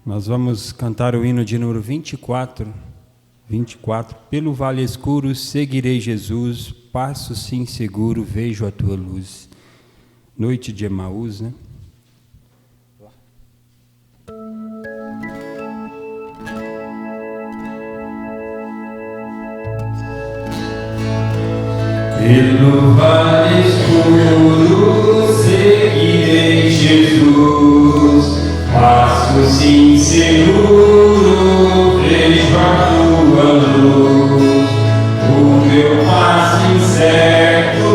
Nós vamos cantar o hino de número 24. Pelo vale escuro seguirei Jesus, passo sim seguro, vejo a tua luz. Noite de Emaús, né? Pelo vale escuro seguirei Jesus, passo sim seguro, vejo a tua luz. O meu passo incerto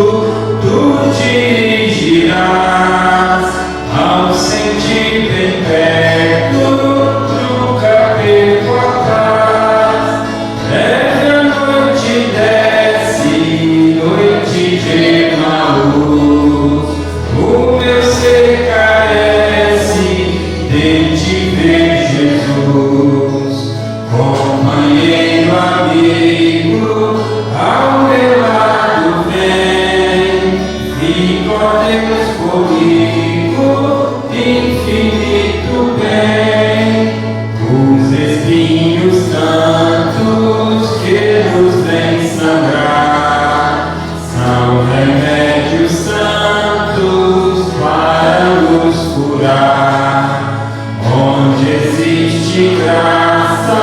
tu dirigirás, ao sentir bem perto, nunca perco a paz. Leve a noite desce, noite de Emaús, o meu ser carece de te ver, Jesus. Companheiro, amigo, ao meu lado vem, fica, ó Deus, comigo, infinito bem. Os espinhos santos que nos vêm sangrar são remédios santos para nos curar. Onde existe graça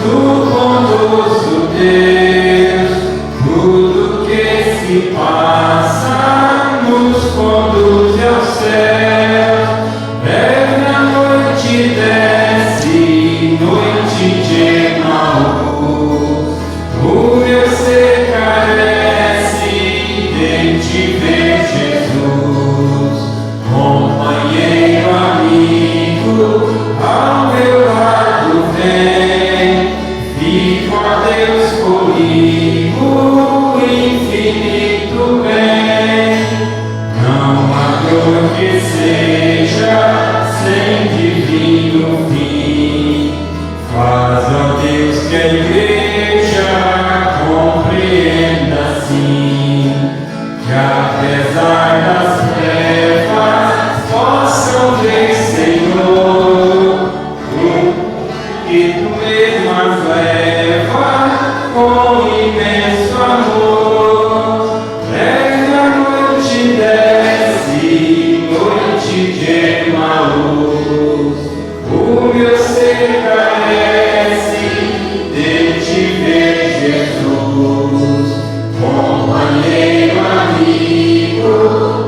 do bondoso Deus, tudo que se passa nos conduz ao céu. Leve a noite desce, noite de Emaús, o meu ser carece de te ver, Jesus. Companheiro, amigo, ao meu lado vem, fico a Deus comigo, infinito bem. Não há dor que seja sem divino fim. Faz, ó Deus, que a igreja compreenda assim, que apesar das trevas possam ver, Senhor, que tu mesmo as leva com imenso amor. Leve a noite desce, noite de Emaús, o meu ser carece de te ver, Jesus. Companheiro, amigo,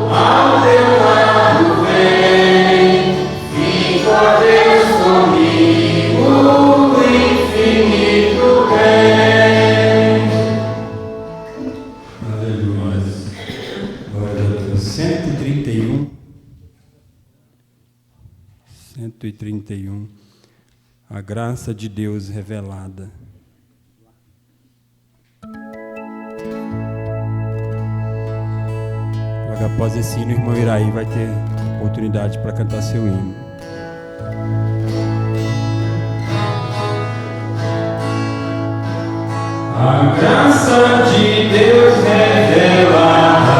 ao teu lado vem, fico a Deus comigo, infinito bem. Aleluia. Glória a Deus. 131. A graça de Deus revelada. Logo após esse hino, o irmão Iraí vai ter oportunidade para cantar seu hino. A graça de Deus revelada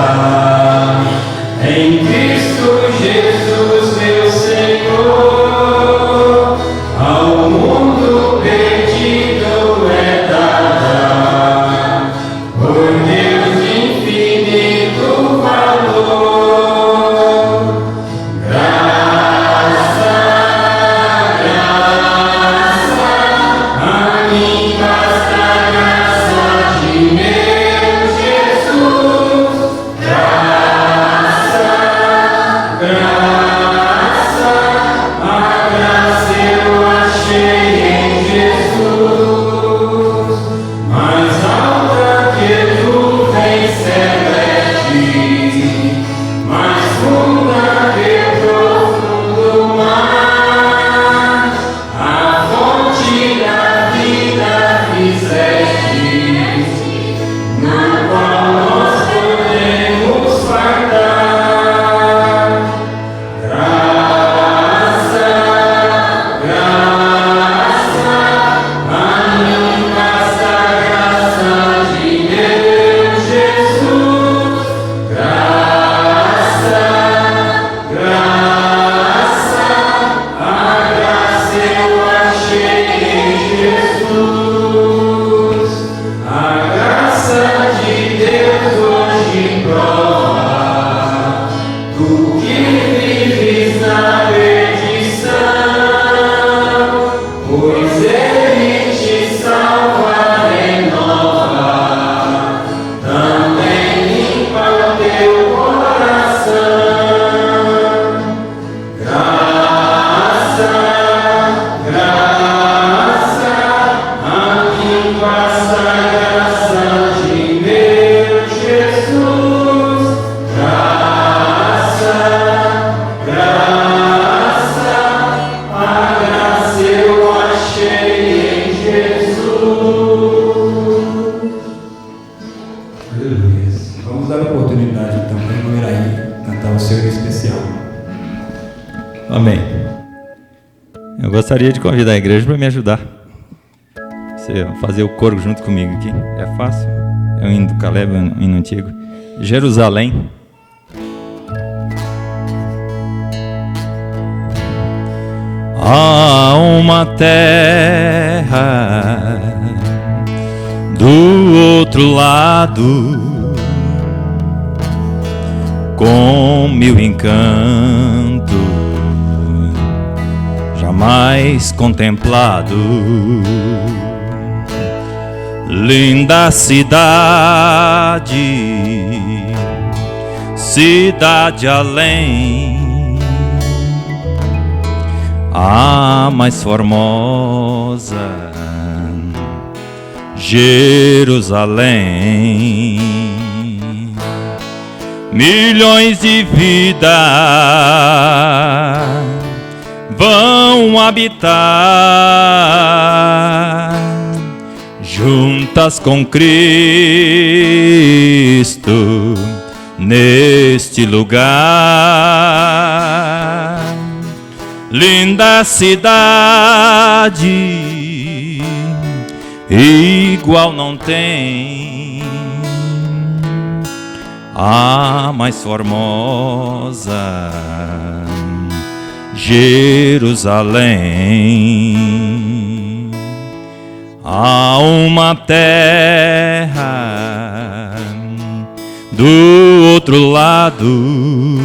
em Cristo Jesus, meu Senhor, ao mundo perdido é dada por Deus de infinito valor. Graça, graça, a mim basta a graça de Aleluia. Vamos dar a oportunidade então para o irmão Iraí cantar o seu especial. Amém. Eu gostaria de convidar a igreja para me ajudar. Você fazer o coro junto comigo aqui. É fácil. É o hino do Caleb, é um hino antigo. Jerusalém. Há uma terra do outro lado, com mil encantos jamais contemplado. Linda cidade, cidade além, a mais formosa, Jerusalém. Milhões de vidas vão habitar juntas com Cristo neste lugar. Linda cidade, igual não tem, a mais formosa, Jerusalém. Há uma terra do outro lado,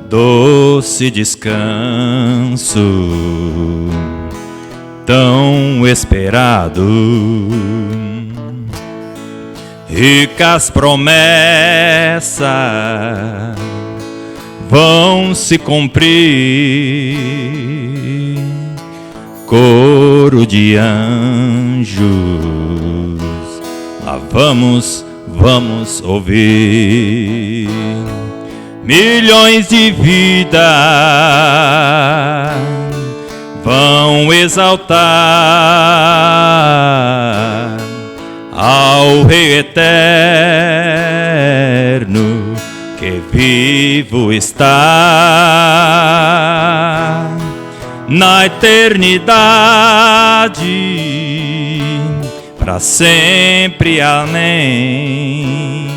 doce descanso, tão esperado. Ricas promessas vão se cumprir, coro de anjos, lá vamos ouvir. Milhões de vidas vão exaltar ao Rei eterno que vivo está na eternidade, para sempre amém.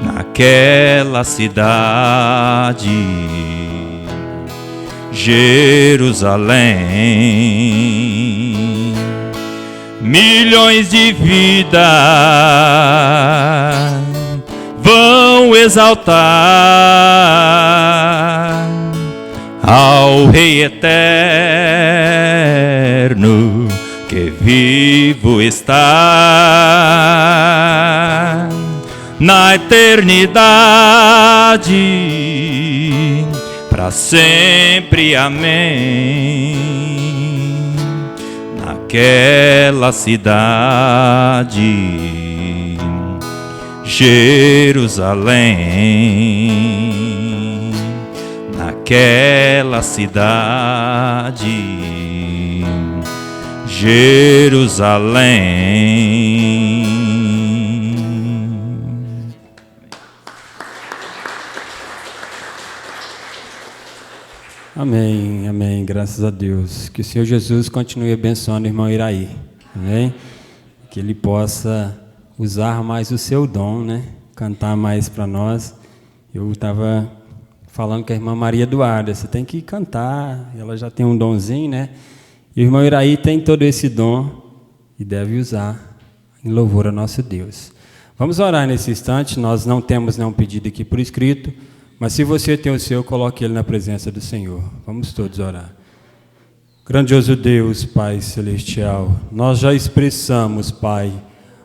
Naquela cidade, Jerusalém, milhões de vidas vão exaltar ao Rei eterno que vivo está na eternidade, para sempre amém. Naquela cidade, Jerusalém, naquela cidade, Jerusalém. Amém, amém, graças a Deus. Que o Senhor Jesus continue abençoando o irmão Iraí, amém? Que ele possa usar mais o seu dom, né? Cantar mais para nós. Eu estava falando com a irmã Maria Eduarda, você tem que cantar, ela já tem um donzinho, né? E o irmão Iraí tem todo esse dom e deve usar em louvor ao nosso Deus. Vamos orar nesse instante, nós não temos nenhum pedido aqui por escrito, mas se você tem o seu, coloque ele na presença do Senhor. Vamos todos orar. Grandioso Deus, Pai Celestial, nós já expressamos, Pai,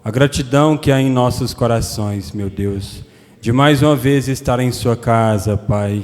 a gratidão que há em nossos corações, meu Deus, de mais uma vez estar em sua casa, Pai,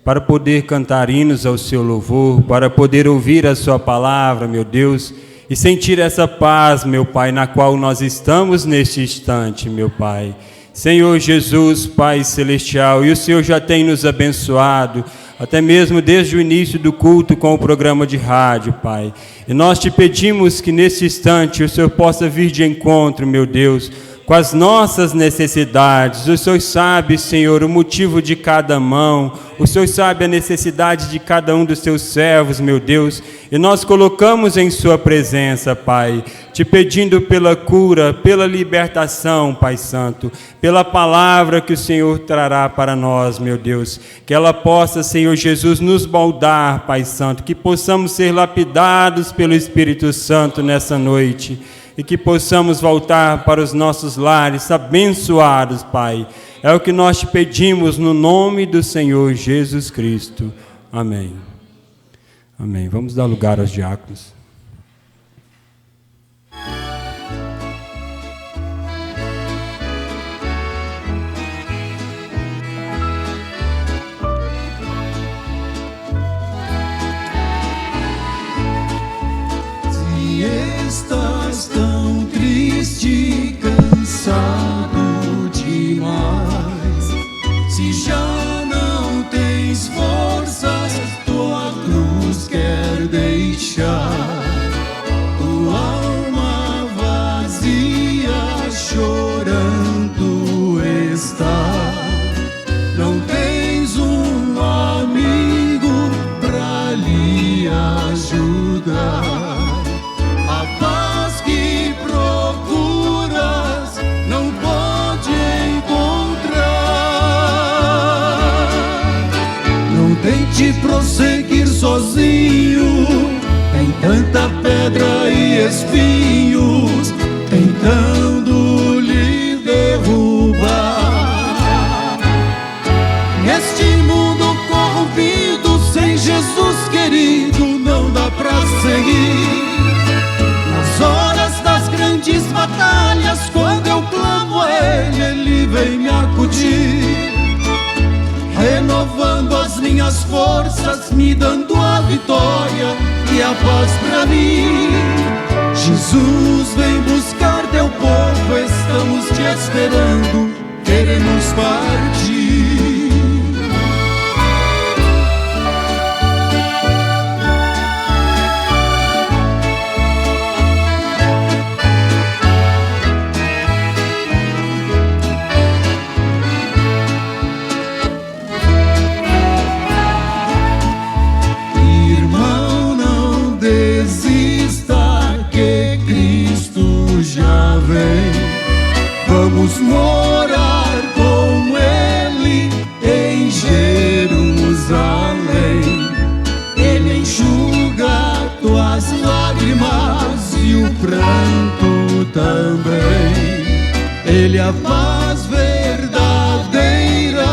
para poder cantar hinos ao seu louvor, para poder ouvir a sua palavra, meu Deus, e sentir essa paz, meu Pai, na qual nós estamos neste instante, meu Pai. Senhor Jesus, Pai Celestial, e o Senhor já tem nos abençoado, até mesmo desde o início do culto com o programa de rádio, Pai. E nós te pedimos que nesse instante o Senhor possa vir de encontro, meu Deus, com as nossas necessidades. O Senhor sabe, Senhor, o motivo de cada mão. O Senhor sabe a necessidade de cada um dos seus servos, meu Deus. E nós colocamos em sua presença, Pai, te pedindo pela cura, pela libertação, Pai Santo, pela palavra que o Senhor trará para nós, meu Deus. Que ela possa, Senhor Jesus, nos moldar, Pai Santo, que possamos ser lapidados pelo Espírito Santo nessa noite. E que possamos voltar para os nossos lares abençoados, Pai. É o que nós te pedimos no nome do Senhor Jesus Cristo. Amém. Amém. Vamos dar lugar aos diáconos. Estás tão triste, cansado demais. Se já não tens forças, tua cruz quer deixar. Tua alma vazia, chorando está. Não tens um amigo pra lhe ajudar. Prosseguir sozinho, tem tanta pedra e espinhos tentando lhe derrubar. Neste mundo corrompido, sem Jesus querido, não dá pra seguir. Nas horas das grandes batalhas, quando eu clamo a Ele vem me acudir, renovando as minhas forças, me dando a vitória e a paz pra mim. Jesus, vem buscar teu povo, estamos te esperando, queremos partir. Vamos morar com Ele em Jerusalém. Ele enxuga tuas lágrimas e o pranto também. Ele é a paz verdadeira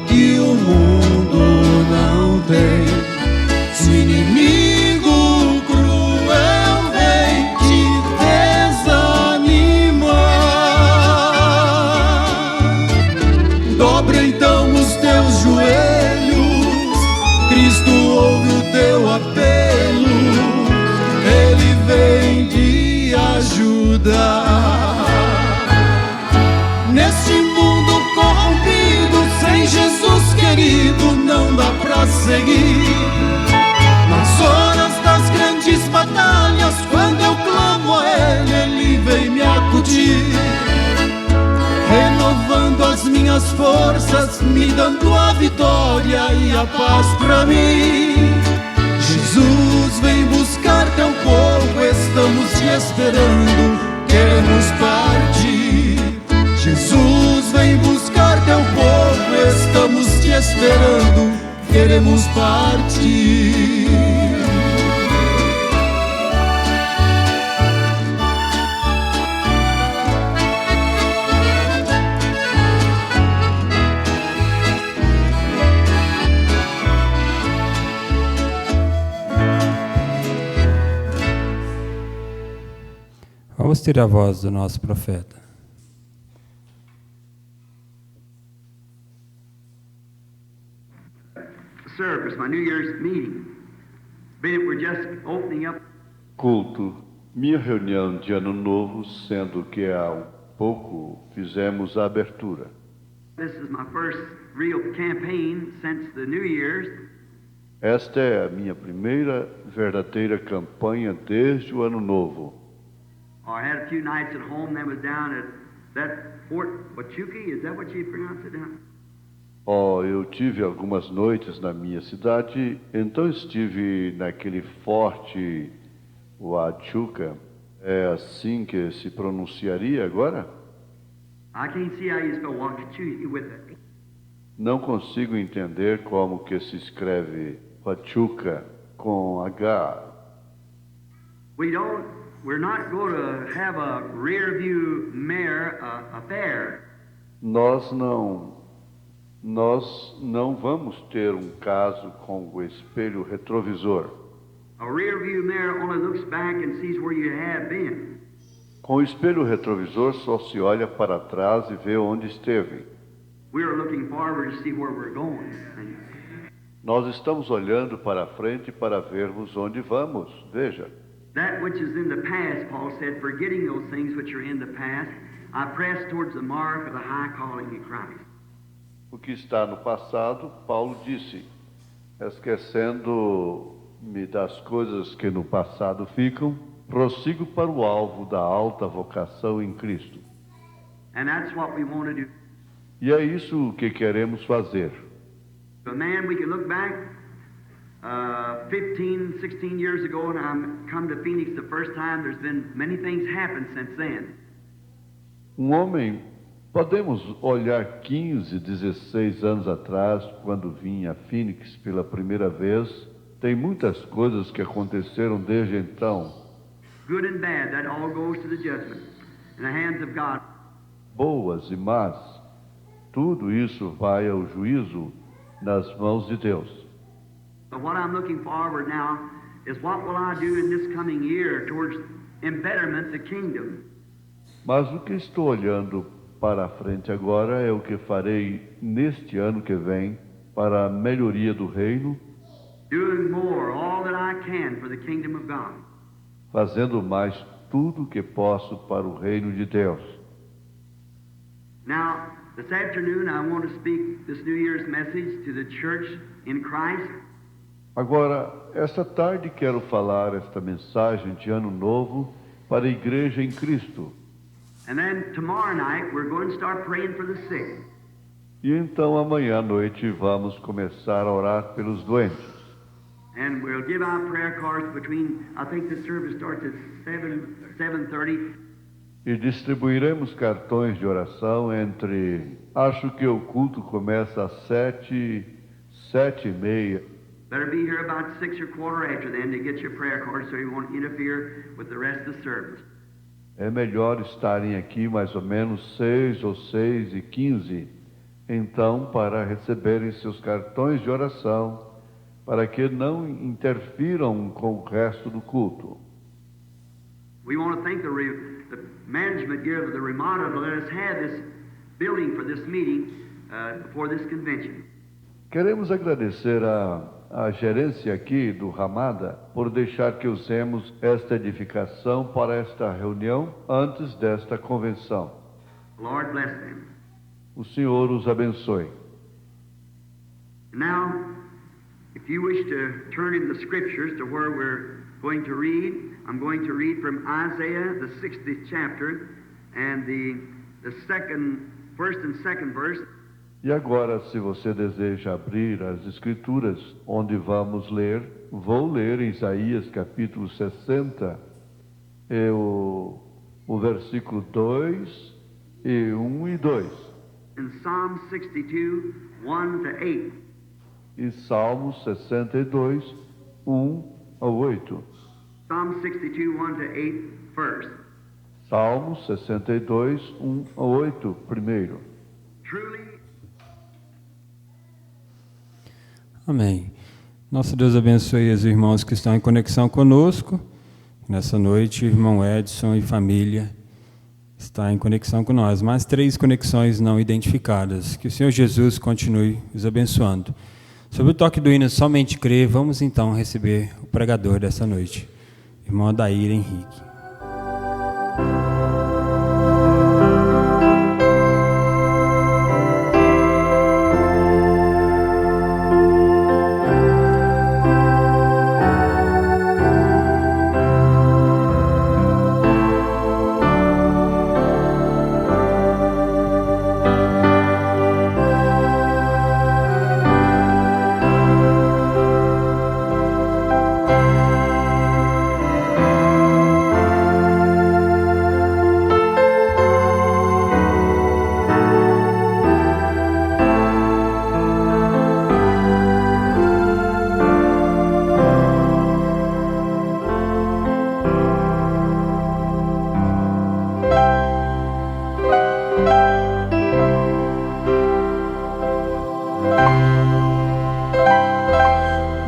que o mundo não tem. Se o inimigo cruel vem te dobra então os teus joelhos, Cristo ouve o teu apelo, Ele vem te ajudar. Neste mundo corrompido, sem Jesus querido, não dá pra seguir. Nas horas das grandes batalhas, quando eu clamo a Ele, Ele vem me acudir, renovando as minhas forças, me dando a vitória e a paz pra mim. Jesus, vem buscar teu povo, estamos te esperando, queremos partir. Jesus, vem buscar teu povo, estamos te esperando, queremos partir. Vamos ter a voz do nosso profeta. Service, my New Year's meeting. We're just opening up. Culto, minha reunião de Ano Novo, sendo que há pouco fizemos a abertura. This is my first real campaign since the New Year's. Esta é a minha primeira verdadeira campanha desde o Ano Novo. I had a few nights at home, then was down at that Fort Huachuca, is that what you pronounce it down? Eu tive algumas noites na minha cidade, então estive naquele forte Huachuca. É assim que se pronunciaria agora? I can't see how you spell Huachuca with it. Não consigo entender como que se escreve Huachuca com H. We're not going to have a rear view mirror affair. Nós não vamos ter um caso com o espelho retrovisor. A rear view mirror only looks back and sees where you have been. Com o espelho retrovisor só se olha para trás e vê onde esteve. We are looking forward to see where we're going. Nós estamos olhando para frente para vermos onde vamos. Veja. That which is in the past, Paul said, forgetting those things which are in the past, I press towards the mark of the high calling in Christ. O que está no passado, Paulo disse, esquecendo-me das coisas que no passado ficam, prossigo para o alvo da alta vocação em Cristo. And that's what we want to do. E é isso que queremos fazer. But man, we can look back 15, 16 years ago, and I come to Phoenix the first time. There's been many things happened since then. Homem, podemos olhar 15, 16 anos atrás, quando vim a Phoenix pela primeira vez. Tem muitas coisas que aconteceram desde então. Good and bad, that all goes to the judgment in the hands of God. Boas e más, tudo isso vai ao juízo nas mãos de Deus. But what I'm looking forward now is what will I do in this coming year towards embetterment the kingdom. Mas o que estou olhando para a frente agora é o que farei neste ano que vem para a melhoria do reino, Doing more, all that I can for the kingdom of God. fazendo mais tudo o que posso para o reino de Deus. Now, this afternoon I want to speak this New Year's message to the church in Christ. Agora, esta tarde quero falar esta mensagem de Ano Novo para a igreja em Cristo. And then tomorrow night we're going to start praying for the sick. E então amanhã à noite vamos começar a orar pelos doentes. And we'll give out prayer cards between, I think the service starts at 7:30. E distribuiremos cartões de oração entre, acho que o culto começa às 7h30. Better be here about 6 or quarter after then to get your prayer cards so you won't interfere with the rest of the service. É melhor estarem aqui mais ou menos 6 ou 6h15, então, para receberem seus cartões de oração, para que não interfiram com o resto do culto. We want to thank the management here of the Ramada to let us have this building for this meeting before this convention. Queremos agradecer a gerência aqui do Ramada por deixar que usemos esta edificação para esta reunião antes desta convenção. Lord bless them. O Senhor os abençoe. Now, if you wish to turn in the scriptures to where we're going to read, I'm going to read from Isaiah, the 60th chapter, and the first and second verse. E agora, se você deseja abrir as Escrituras, onde vamos ler, vou ler em Isaías capítulo 60, o versículo 2, e 1 e 2. In Psalm 62, 1 to 8. E Salmos 62, 1 a 8. Psalm 62, 1 to 8 first. Salmos 62, 1 a 8, primeiro. Truly. Amém. Nosso Deus abençoe os irmãos que estão em conexão conosco. Nessa noite, irmão Edson e família está em conexão com nós. Mais 3 conexões não identificadas. Que o Senhor Jesus continue os abençoando. Sobre o toque do hino Somente Crer, vamos então receber o pregador dessa noite, irmão Adair Henrique.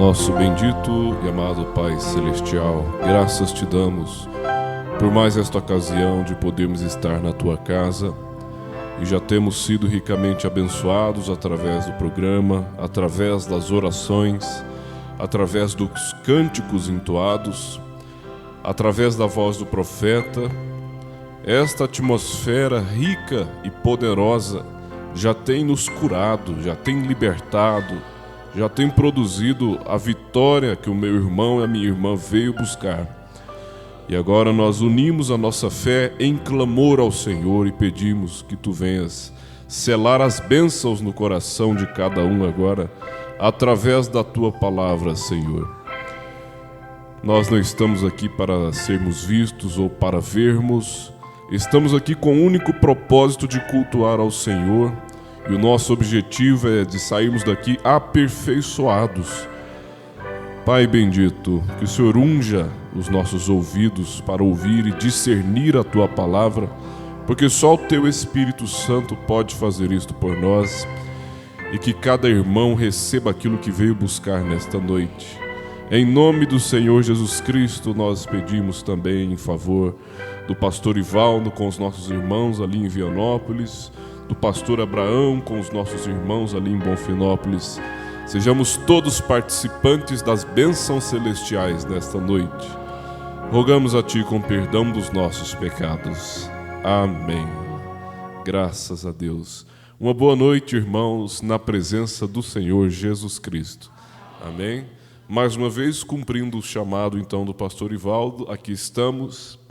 Nosso bendito e amado Pai Celestial, graças te damos por mais esta ocasião de podermos estar na tua casa, e já temos sido ricamente abençoados através do programa, através das orações, através dos cânticos entoados, através da voz do profeta. Esta atmosfera rica e poderosa já tem nos curado, já tem libertado, já tem produzido a vitória que o meu irmão e a minha irmã veio buscar. E agora nós unimos a nossa fé em clamor ao Senhor e pedimos que tu venhas selar as bênçãos no coração de cada um agora, através da tua palavra, Senhor. Nós não estamos aqui para sermos vistos ou para vermos, estamos aqui com o único propósito de cultuar ao Senhor, e o nosso objetivo é de sairmos daqui aperfeiçoados. Pai bendito, que o Senhor unja os nossos ouvidos para ouvir e discernir a tua palavra, porque só o teu Espírito Santo pode fazer isto por nós, e que cada irmão receba aquilo que veio buscar nesta noite. Em nome do Senhor Jesus Cristo, nós pedimos também em favor do pastor Ivaldo com os nossos irmãos ali em Vianópolis, do pastor Abraão com os nossos irmãos ali em Bonfinópolis. Sejamos todos participantes das bênçãos celestiais nesta noite. Rogamos a Ti com perdão dos nossos pecados. Amém. Graças a Deus. Uma boa noite, irmãos, na presença do Senhor Jesus Cristo. Amém. Mais uma vez, cumprindo o chamado então do pastor Ivaldo, aqui estamos.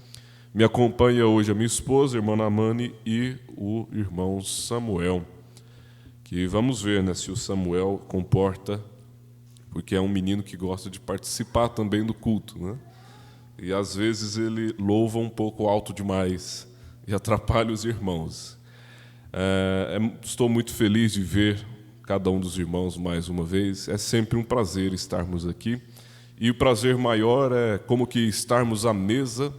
Me acompanha hoje a minha esposa, a irmã Namani, e o irmão Samuel. Que vamos ver, né, se o Samuel comporta, porque é um menino que gosta de participar também do culto, né? E às vezes ele louva um pouco alto demais e atrapalha os irmãos. Estou muito feliz de ver cada um dos irmãos mais uma vez. É sempre um prazer estarmos aqui. E o prazer maior é como que estarmos à mesa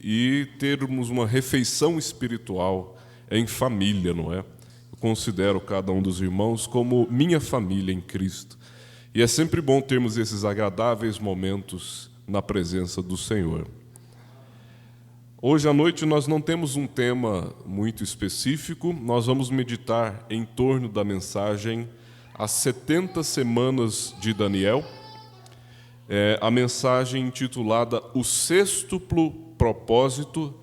e termos uma refeição espiritual em família, não é? Eu considero cada um dos irmãos como minha família em Cristo. E é sempre bom termos esses agradáveis momentos na presença do Senhor. Hoje à noite nós não temos um tema muito específico, nós vamos meditar em torno da mensagem As 70 Semanas de Daniel, a mensagem intitulada O Sextuplo Propósito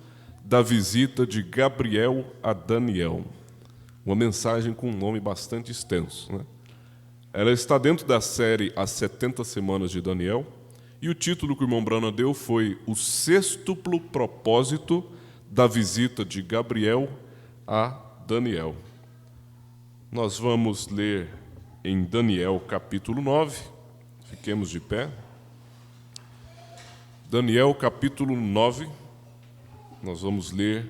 da Visita de Gabriel a Daniel. Uma mensagem com um nome bastante extenso, né? Ela está dentro da série As 70 Semanas de Daniel, e o título que o irmão Brana deu foi O Sextuplo Propósito da Visita de Gabriel a Daniel. Nós vamos ler em Daniel capítulo 9, fiquemos de pé. Daniel capítulo 9, nós vamos ler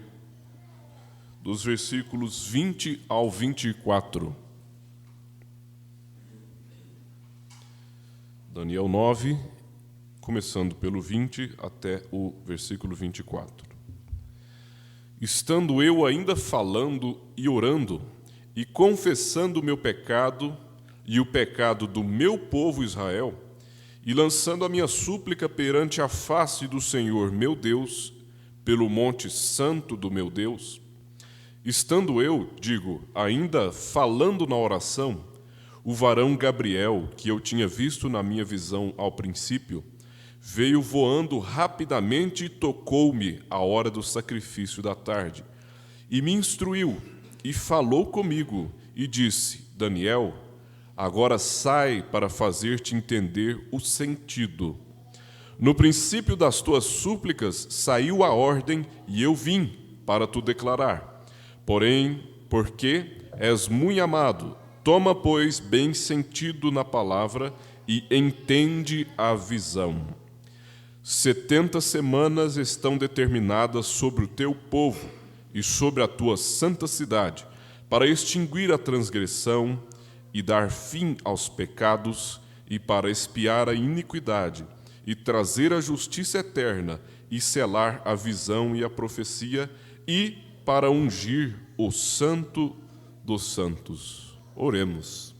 dos versículos 20 ao 24. Daniel 9, começando pelo 20 até o versículo 24. Estando eu ainda falando e orando, e confessando o meu pecado e o pecado do meu povo Israel, e lançando a minha súplica perante a face do Senhor meu Deus, pelo monte santo do meu Deus, estando eu, ainda falando na oração, o varão Gabriel, que eu tinha visto na minha visão ao princípio, veio voando rapidamente e tocou-me à hora do sacrifício da tarde, e me instruiu, e falou comigo, e disse: Daniel, agora sai para fazer-te entender o sentido. No princípio das tuas súplicas saiu a ordem, e eu vim para tu declarar. Porém, porque és muito amado, toma, pois, bem sentido na palavra e entende a visão. 70 semanas estão determinadas sobre o teu povo e sobre a tua santa cidade, para extinguir a transgressão e dar fim aos pecados, e para expiar a iniquidade, e trazer a justiça eterna, e selar a visão e a profecia, e para ungir o Santo dos Santos. Oremos.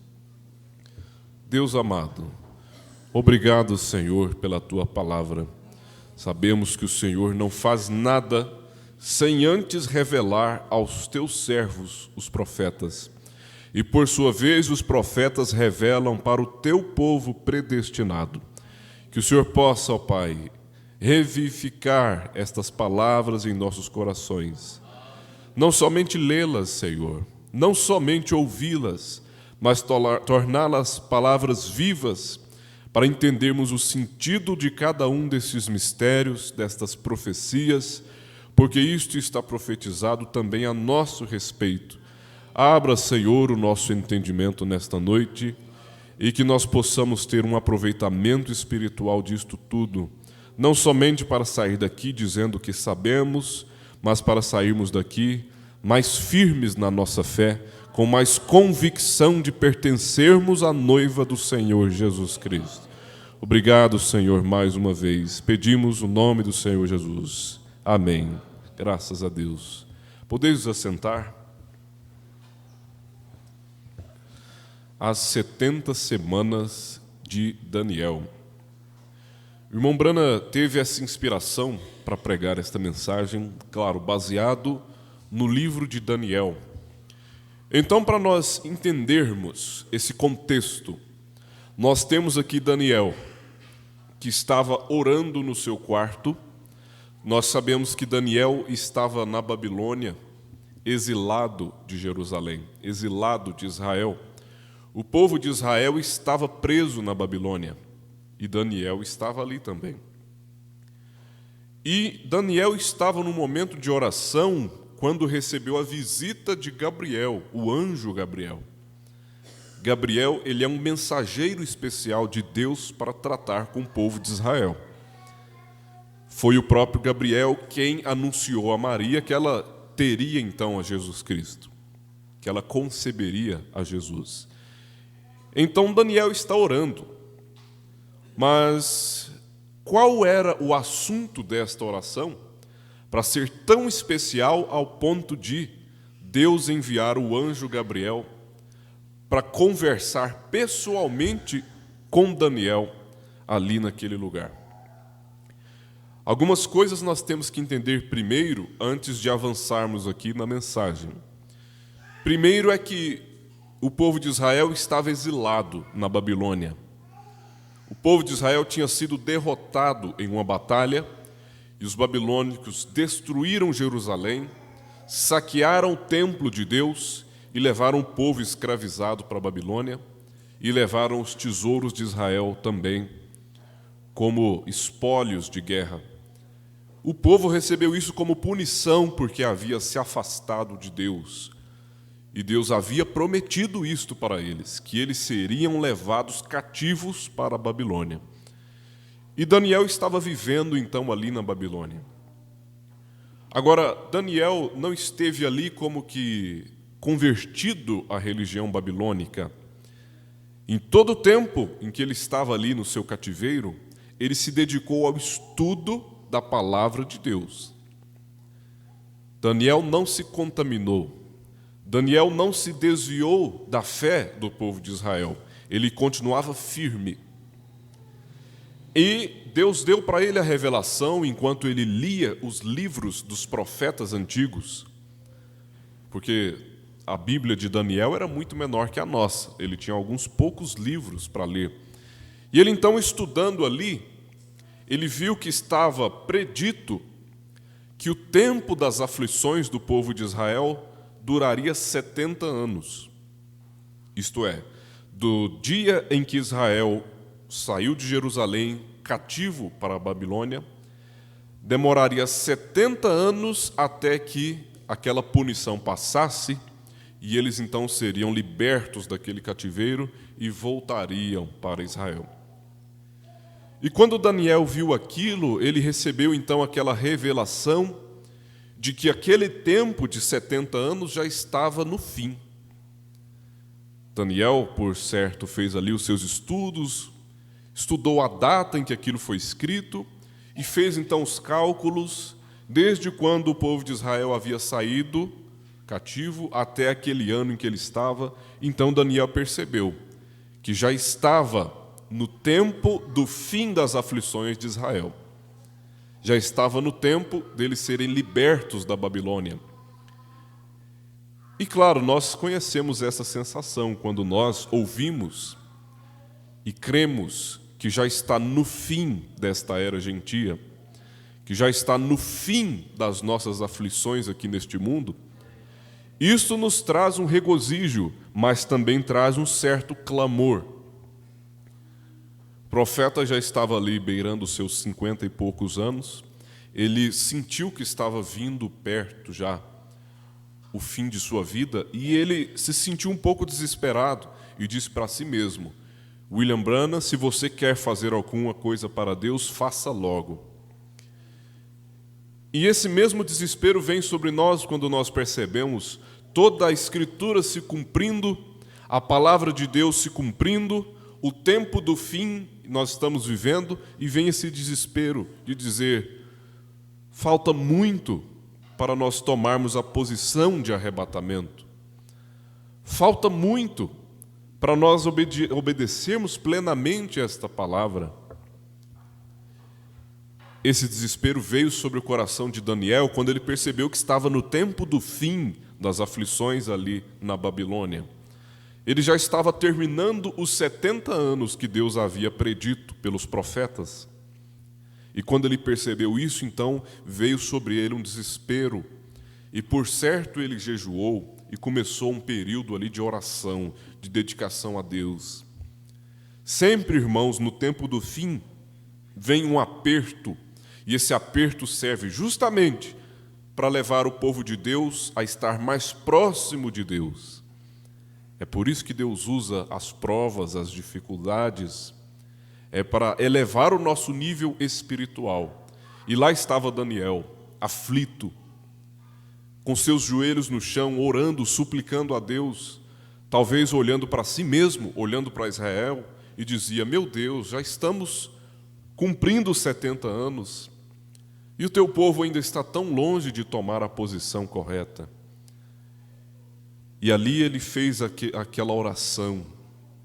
Deus amado, Obrigado, Senhor, pela Tua palavra. Sabemos que o Senhor não faz nada sem antes revelar aos Teus servos, os profetas. E, por sua vez, os profetas revelam para o Teu povo predestinado. Que o Senhor possa, ó Pai, revivificar estas palavras em nossos corações. Não somente lê-las, Senhor, não somente ouvi-las, mas torná-las palavras vivas para entendermos o sentido de cada um desses mistérios, destas profecias, porque isto está profetizado também a nosso respeito. Abra, Senhor, o nosso entendimento nesta noite e que nós possamos ter um aproveitamento espiritual disto tudo, não somente para sair daqui dizendo que sabemos, mas para sairmos daqui mais firmes na nossa fé, com mais convicção de pertencermos à noiva do Senhor Jesus Cristo. Obrigado, Senhor, mais uma vez. Pedimos o nome do Senhor Jesus. Amém. Graças a Deus. Podeis vos assentar? As 70 semanas de Daniel. O irmão Brana teve essa inspiração para pregar esta mensagem, claro, baseado no livro de Daniel. Então, para nós entendermos esse contexto, nós temos aqui Daniel, que estava orando no seu quarto. Nós sabemos que Daniel estava na Babilônia, exilado de Jerusalém, exilado de Israel. O povo de Israel estava preso na Babilônia e Daniel estava ali também. E Daniel estava num momento de oração quando recebeu a visita de Gabriel, o anjo Gabriel. Gabriel, ele é um mensageiro especial de Deus para tratar com o povo de Israel. Foi o próprio Gabriel quem anunciou a Maria que ela teria então a Jesus Cristo, que ela conceberia a Jesus. Então Daniel está orando, mas qual era o assunto desta oração para ser tão especial ao ponto de Deus enviar o anjo Gabriel para conversar pessoalmente com Daniel ali naquele lugar? Algumas coisas nós temos que entender primeiro, antes de avançarmos aqui na mensagem. Primeiro é que o povo de Israel estava exilado na Babilônia. O povo de Israel tinha sido derrotado em uma batalha e os babilônicos destruíram Jerusalém, saquearam o templo de Deus e levaram o povo escravizado para a Babilônia e levaram os tesouros de Israel também como espólios de guerra. O povo recebeu isso como punição porque havia se afastado de Deus. E Deus havia prometido isto para eles, que eles seriam levados cativos para a Babilônia. E Daniel estava vivendo então ali na Babilônia. Agora, Daniel não esteve ali como que convertido à religião babilônica. Em todo o tempo em que ele estava ali no seu cativeiro, ele se dedicou ao estudo da palavra de Deus. Daniel não se contaminou. Daniel não se desviou da fé do povo de Israel. Ele continuava firme. E Deus deu para ele a revelação enquanto ele lia os livros dos profetas antigos, porque a Bíblia de Daniel era muito menor que a nossa. Ele tinha alguns poucos livros para ler. E ele então, estudando ali, ele viu que estava predito que o tempo das aflições do povo de Israel duraria 70 anos. Isto é, do dia em que Israel saiu de Jerusalém cativo para a Babilônia, demoraria 70 anos até que aquela punição passasse e eles então seriam libertos daquele cativeiro e voltariam para Israel. E quando Daniel viu aquilo, ele recebeu então aquela revelação de que aquele tempo de 70 anos já estava no fim. Daniel, por certo, fez ali os seus estudos, estudou a data em que aquilo foi escrito e fez então os cálculos desde quando o povo de Israel havia saído cativo até aquele ano em que ele estava. Então Daniel percebeu que já estava no tempo do fim das aflições de Israel. Já estava no tempo deles serem libertos da Babilônia. E claro, nós conhecemos essa sensação quando nós ouvimos e cremos que já está no fim desta era gentia, que já está no fim das nossas aflições aqui neste mundo. Isso nos traz um regozijo, mas também traz um certo clamor. O profeta já estava ali beirando os seus 50 e poucos anos. Ele sentiu que estava vindo perto já o fim de sua vida e ele se sentiu um pouco desesperado e disse para si mesmo: William Branham, se você quer fazer alguma coisa para Deus, faça logo. E esse mesmo desespero vem sobre nós quando nós percebemos toda a Escritura se cumprindo, a palavra de Deus se cumprindo, o tempo do fim nós estamos vivendo, e vem esse desespero de dizer: falta muito para nós tomarmos a posição de arrebatamento. Falta muito para nós obedecermos plenamente esta palavra. Esse desespero veio sobre o coração de Daniel quando ele percebeu que estava no tempo do fim das aflições ali na Babilônia. Ele já estava terminando os 70 anos que Deus havia predito pelos profetas. E quando ele percebeu isso, então veio sobre ele um desespero. E por certo ele jejuou e começou um período ali de oração, de dedicação a Deus. Sempre, irmãos, no tempo do fim, vem um aperto. E esse aperto serve justamente para levar o povo de Deus a estar mais próximo de Deus. É por isso que Deus usa as provas, as dificuldades, é para elevar o nosso nível espiritual. E lá estava Daniel, aflito, com seus joelhos no chão, orando, suplicando a Deus, talvez olhando para si mesmo, olhando para Israel, e dizia: meu Deus, já estamos cumprindo os 70 anos, e o teu povo ainda está tão longe de tomar a posição correta. E ali ele fez aquela oração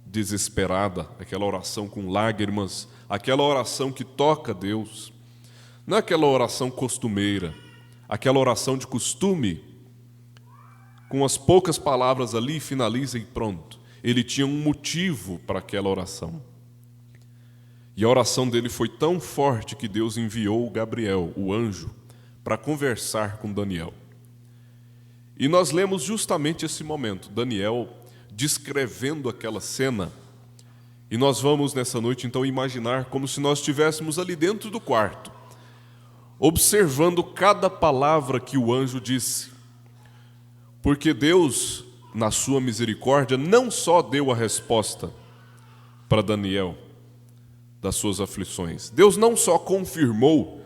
desesperada, aquela oração com lágrimas, aquela oração que toca Deus. Não é aquela oração costumeira, aquela oração de costume, com as poucas palavras ali, finaliza e pronto. Ele tinha um motivo para aquela oração. E a oração dele foi tão forte que Deus enviou Gabriel, o anjo, para conversar com Daniel. E nós lemos justamente esse momento, Daniel descrevendo aquela cena. E nós vamos nessa noite então imaginar como se nós estivéssemos ali dentro do quarto, observando cada palavra que o anjo disse. Porque Deus, na sua misericórdia, não só deu a resposta para Daniel das suas aflições. Deus não só confirmou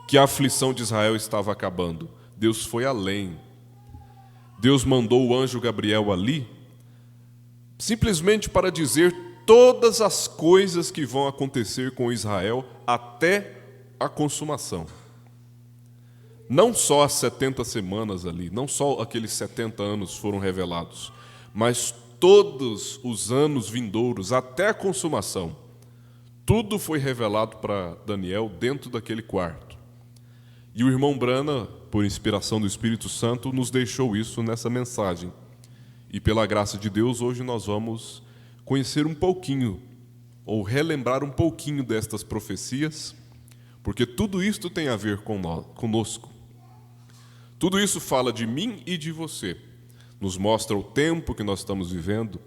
que a aflição de Israel estava acabando. Deus foi além. Deus mandou o anjo Gabriel ali, simplesmente para dizer todas as coisas que vão acontecer com Israel até a consumação. Não só as 70 semanas ali, não só aqueles 70 anos foram revelados, mas todos os anos vindouros até a consumação. Tudo foi revelado para Daniel dentro daquele quarto. E o irmão Branham, por inspiração do Espírito Santo, nos deixou isso nessa mensagem. E pela graça de Deus, hoje nós vamos conhecer um pouquinho, ou relembrar um pouquinho destas profecias, porque tudo isto tem a ver conosco. Tudo isso fala de mim e de você. Nos mostra o tempo que nós estamos vivendo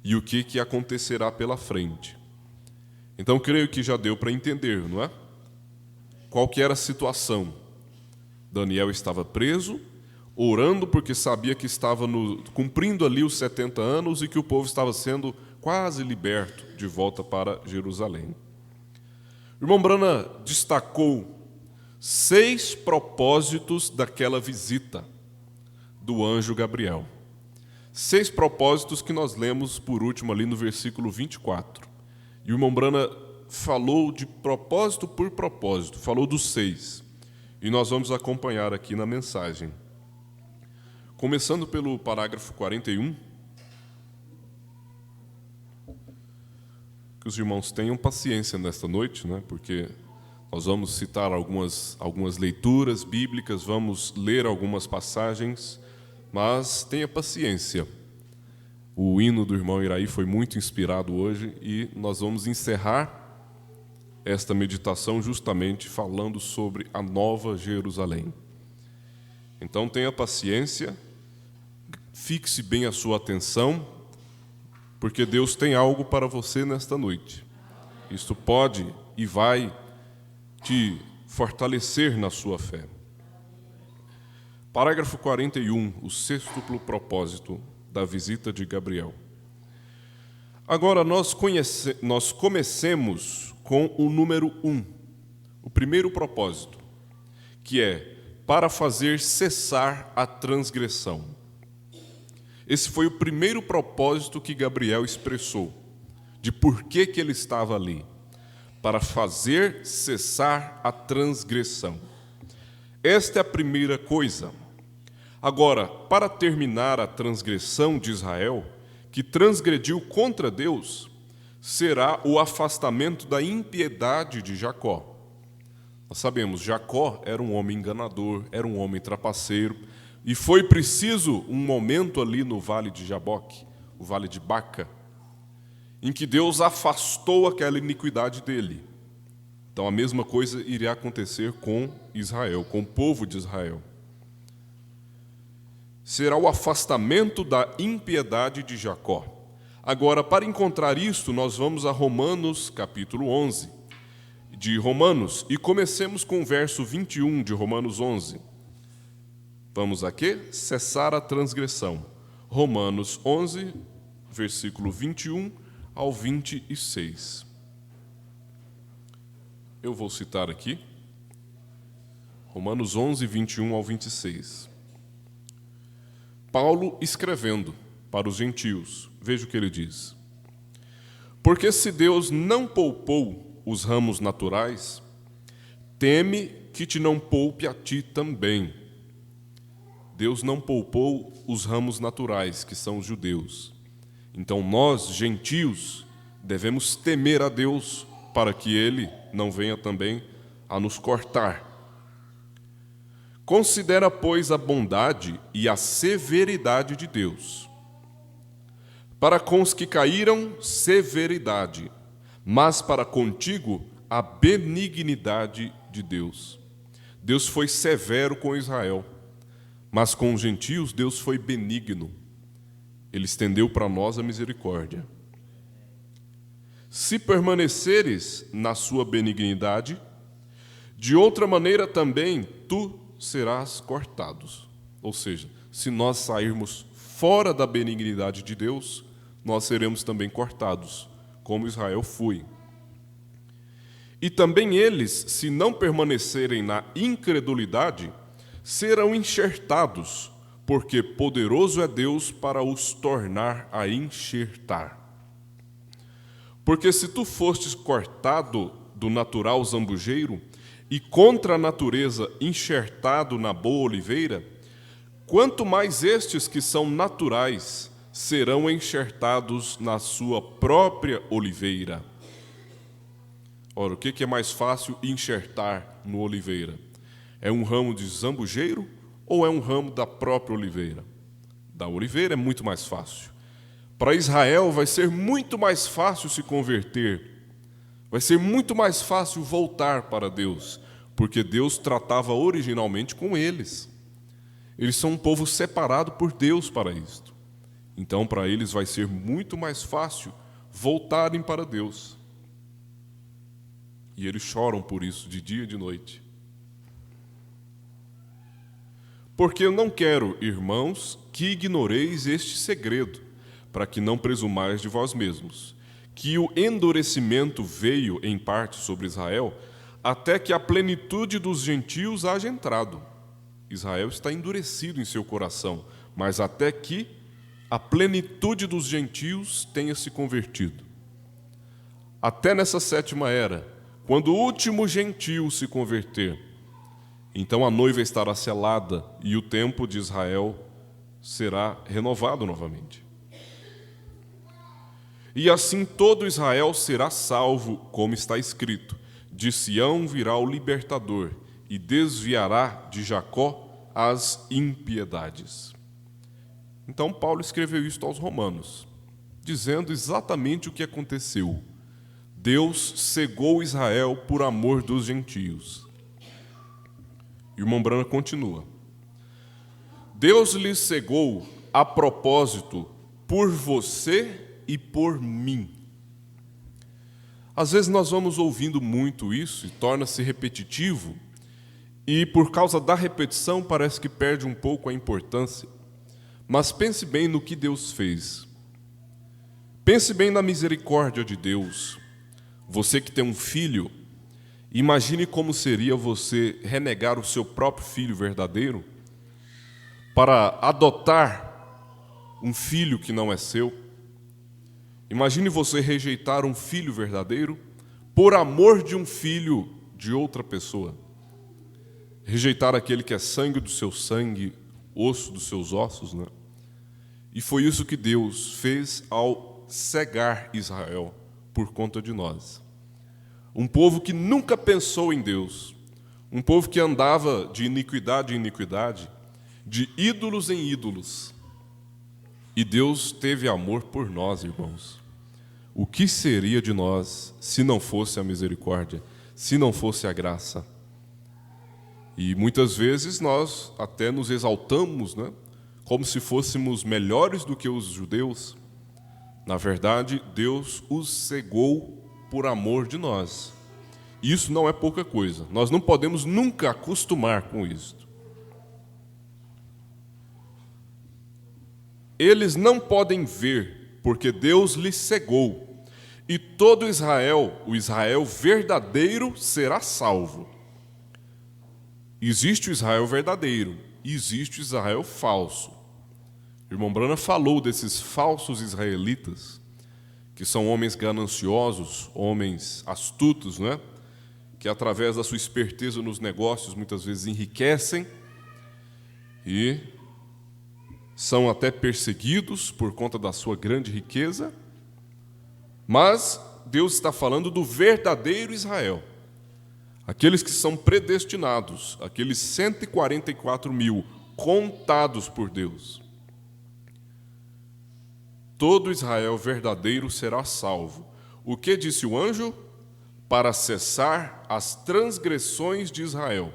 e o que acontecerá pela frente. Então, creio que já deu para entender, não é? Qual que era a situação? Daniel estava preso, orando porque sabia que estava cumprindo ali os 70 anos e que o povo estava sendo quase liberto de volta para Jerusalém. O irmão Branham destacou 6 propósitos daquela visita do anjo Gabriel. 6 propósitos que nós lemos por último ali no versículo 24. E o irmão Branham falou de propósito por propósito, falou dos 6. E nós vamos acompanhar aqui na mensagem. Começando pelo parágrafo 41. que os irmãos tenham paciência nesta noite, né? Porque nós vamos citar algumas leituras bíblicas, vamos ler algumas passagens, mas tenha paciência. O hino do irmão Iraí foi muito inspirado hoje e nós vamos encerrar esta meditação justamente falando sobre a Nova Jerusalém. Então tenha paciência, fixe bem a sua atenção, porque Deus tem algo para você nesta noite. Isto pode e vai te fortalecer na sua fé. Parágrafo 41, o sextuplo propósito da visita de Gabriel. Agora nós comecemos com o número 1, o primeiro propósito, que é para fazer cessar a transgressão. Esse foi o primeiro propósito que Gabriel expressou, de por que ele estava ali, para fazer cessar a transgressão. Esta é a primeira coisa. Agora, para terminar a transgressão de Israel, que transgrediu contra Deus, será o afastamento da impiedade de Jacó. Nós sabemos, Jacó era um homem enganador, era um homem trapaceiro, e foi preciso um momento ali no vale de Jaboque, o vale de Baca, em que Deus afastou aquela iniquidade dele. Então a mesma coisa iria acontecer com Israel, com o povo de Israel. Será o afastamento da impiedade de Jacó. Agora, para encontrar isto, nós vamos a Romanos, capítulo 11, de Romanos, e comecemos com o verso 21 de Romanos 11. Vamos aqui? Cessar a transgressão. Romanos 11, versículo 21 ao 26. Eu vou citar aqui. Romanos 11, 21 ao 26. Paulo escrevendo para os gentios, veja o que ele diz. Porque se Deus não poupou os ramos naturais, teme que te não poupe a ti também. Deus não poupou os ramos naturais, que são os judeus. Então nós, gentios, devemos temer a Deus para que Ele não venha também a nos cortar. Considera, pois, a bondade e a severidade de Deus. Para com os que caíram, severidade, mas para contigo, a benignidade de Deus. Deus foi severo com Israel, mas com os gentios, Deus foi benigno. Ele estendeu para nós a misericórdia. Se permaneceres na sua benignidade, de outra maneira também tu serás cortados. Ou seja, se nós sairmos fora da benignidade de Deus, nós seremos também cortados, como Israel foi. E também eles, se não permanecerem na incredulidade, serão enxertados, porque poderoso é Deus para os tornar a enxertar. Porque se tu fostes cortado do natural zambujeiro, e contra a natureza enxertado na boa oliveira, quanto mais estes que são naturais serão enxertados na sua própria oliveira. Ora, o que é mais fácil enxertar no oliveira? É um ramo de zambujeiro ou é um ramo da própria oliveira? Da oliveira é muito mais fácil. Para Israel vai ser muito mais fácil se converter. Vai ser muito mais fácil voltar para Deus, porque Deus tratava originalmente com eles. Eles são um povo separado por Deus para isto. Então, para eles vai ser muito mais fácil voltarem para Deus. E eles choram por isso de dia e de noite. Porque eu não quero, irmãos, que ignoreis este segredo, para que não presumais de vós mesmos, que o endurecimento veio em parte sobre Israel, até que a plenitude dos gentios haja entrado. Israel está endurecido em seu coração, mas até que a plenitude dos gentios tenha se convertido. Até nessa sétima era, quando o último gentio se converter, então a noiva estará selada e o tempo de Israel será renovado novamente. E assim todo Israel será salvo, como está escrito: de Sião virá o libertador, e desviará de Jacó as impiedades. Então Paulo escreveu isto aos Romanos, dizendo exatamente o que aconteceu. Deus cegou Israel por amor dos gentios. E o irmão Branham continua: Deus lhes cegou a propósito por você e por mim. Às vezes nós vamos ouvindo muito isso e torna-se repetitivo, e por causa da repetição parece que perde um pouco a importância. Mas pense bem no que Deus fez. Pense bem na misericórdia de Deus. Você que tem um filho, imagine como seria você renegar o seu próprio filho verdadeiro para adotar um filho que não é seu. Imagine você rejeitar um filho verdadeiro por amor de um filho de outra pessoa. Rejeitar aquele que é sangue do seu sangue, osso dos seus ossos, né? E foi isso que Deus fez ao cegar Israel por conta de nós. Um povo que nunca pensou em Deus, um povo que andava de iniquidade em iniquidade, de ídolos em ídolos. E Deus teve amor por nós, irmãos. O que seria de nós se não fosse a misericórdia, se não fosse a graça? E muitas vezes nós até nos exaltamos, né? Como se fôssemos melhores do que os judeus. Na verdade, Deus os cegou por amor de nós. Isso não é pouca coisa. Nós não podemos nunca acostumar com isso. Eles não podem ver, porque Deus lhes cegou. E todo Israel, o Israel verdadeiro, será salvo. Existe o Israel verdadeiro e existe o Israel falso. O irmão Branham falou desses falsos israelitas, que são homens gananciosos, homens astutos, né? Que através da sua esperteza nos negócios muitas vezes enriquecem e são até perseguidos por conta da sua grande riqueza. Mas Deus está falando do verdadeiro Israel, aqueles que são predestinados, aqueles 144 mil contados por Deus. Todo Israel verdadeiro será salvo. O que disse o anjo? Para cessar as transgressões de Israel.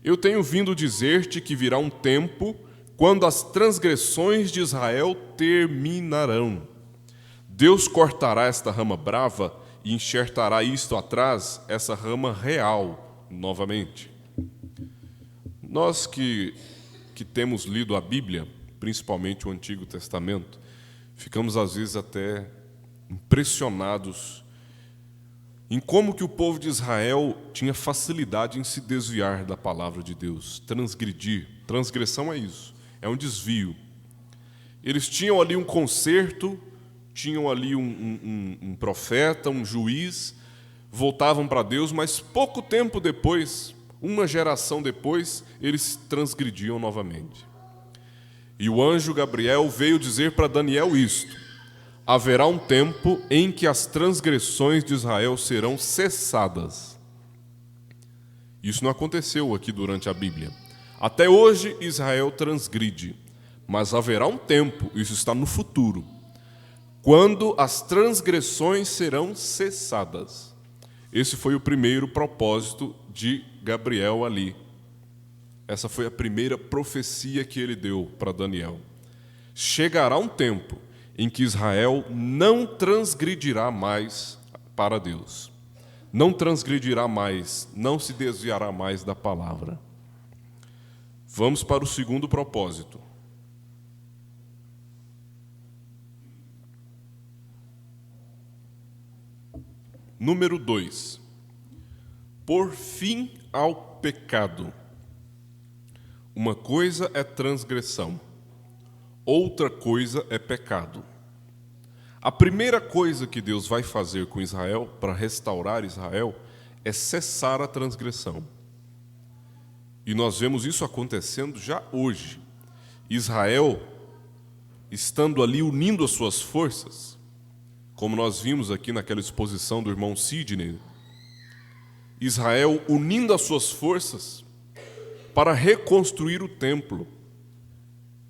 Eu tenho vindo dizer-te que virá um tempo quando as transgressões de Israel terminarão. Deus cortará esta rama brava e enxertará isto atrás, essa rama real, novamente. Nós que temos lido a Bíblia, principalmente o Antigo Testamento, ficamos às vezes até impressionados em como que o povo de Israel tinha facilidade em se desviar da palavra de Deus, transgredir. Transgressão é isso, é um desvio. Eles tinham ali um concerto, tinham ali um profeta, um juiz, voltavam para Deus, mas pouco tempo depois, uma geração depois, eles transgrediam novamente. E o anjo Gabriel veio dizer para Daniel isto: haverá um tempo em que as transgressões de Israel serão cessadas. Isso não aconteceu aqui durante a Bíblia. Até hoje Israel transgride, mas haverá um tempo, isso está no futuro, quando as transgressões serão cessadas. Esse foi o primeiro propósito de Gabriel ali. Essa foi a primeira profecia que ele deu para Daniel. Chegará um tempo em que Israel não transgredirá mais para Deus. Não transgredirá mais, não se desviará mais da palavra. Vamos para o segundo propósito. Número 2. Por fim ao pecado. Uma coisa é transgressão, outra coisa é pecado. A primeira coisa que Deus vai fazer com Israel, para restaurar Israel, é cessar a transgressão. E nós vemos isso acontecendo já hoje. Israel, estando ali unindo as suas forças, como nós vimos aqui naquela exposição do irmão Sidney, Israel unindo as suas forças para reconstruir o templo.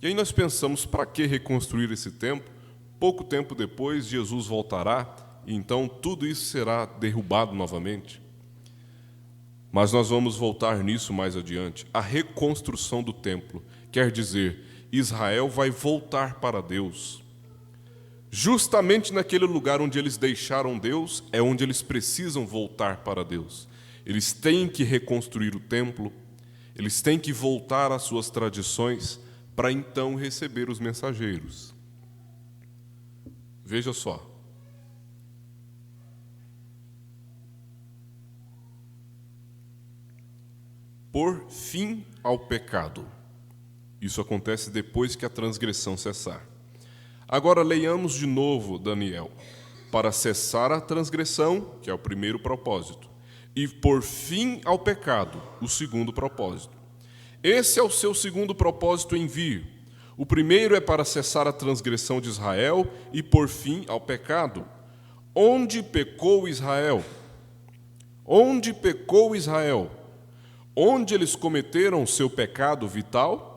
E aí nós pensamos, para que reconstruir esse templo? Pouco tempo depois, Jesus voltará, e então tudo isso será derrubado novamente. Mas nós vamos voltar nisso mais adiante. A reconstrução do templo quer dizer, Israel vai voltar para Deus. Justamente naquele lugar onde eles deixaram Deus, é onde eles precisam voltar para Deus. Eles têm que reconstruir o templo, eles têm que voltar às suas tradições, para então receber os mensageiros. Veja só. Por fim ao pecado. Isso acontece depois que a transgressão cessar. Agora leiamos de novo Daniel. Para cessar a transgressão, que é o primeiro propósito, e por fim ao pecado, o segundo propósito. Esse é o seu segundo propósito em vir. O primeiro é para cessar a transgressão de Israel e por fim ao pecado. Onde pecou Israel? Onde pecou Israel? Onde eles cometeram seu pecado vital?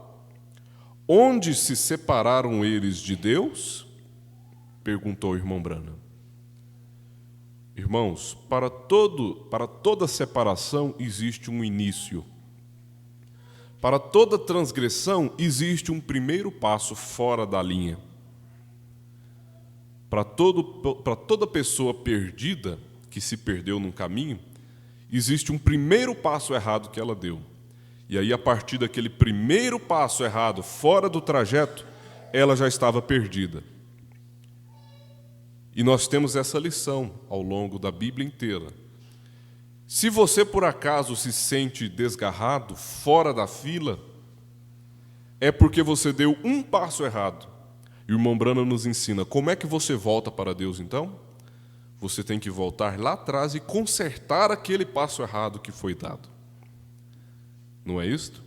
Onde se separaram eles de Deus? Perguntou o irmão Branham. Irmãos, para toda separação existe um início. Para toda transgressão existe um primeiro passo fora da linha. Para toda pessoa perdida, que se perdeu num caminho, existe um primeiro passo errado que ela deu. E aí, a partir daquele primeiro passo errado, fora do trajeto, ela já estava perdida. E nós temos essa lição ao longo da Bíblia inteira. Se você, por acaso, se sente desgarrado, fora da fila, é porque você deu um passo errado. E o irmão Branham nos ensina, como é que você volta para Deus, então? Você tem que voltar lá atrás e consertar aquele passo errado que foi dado. Não é isto?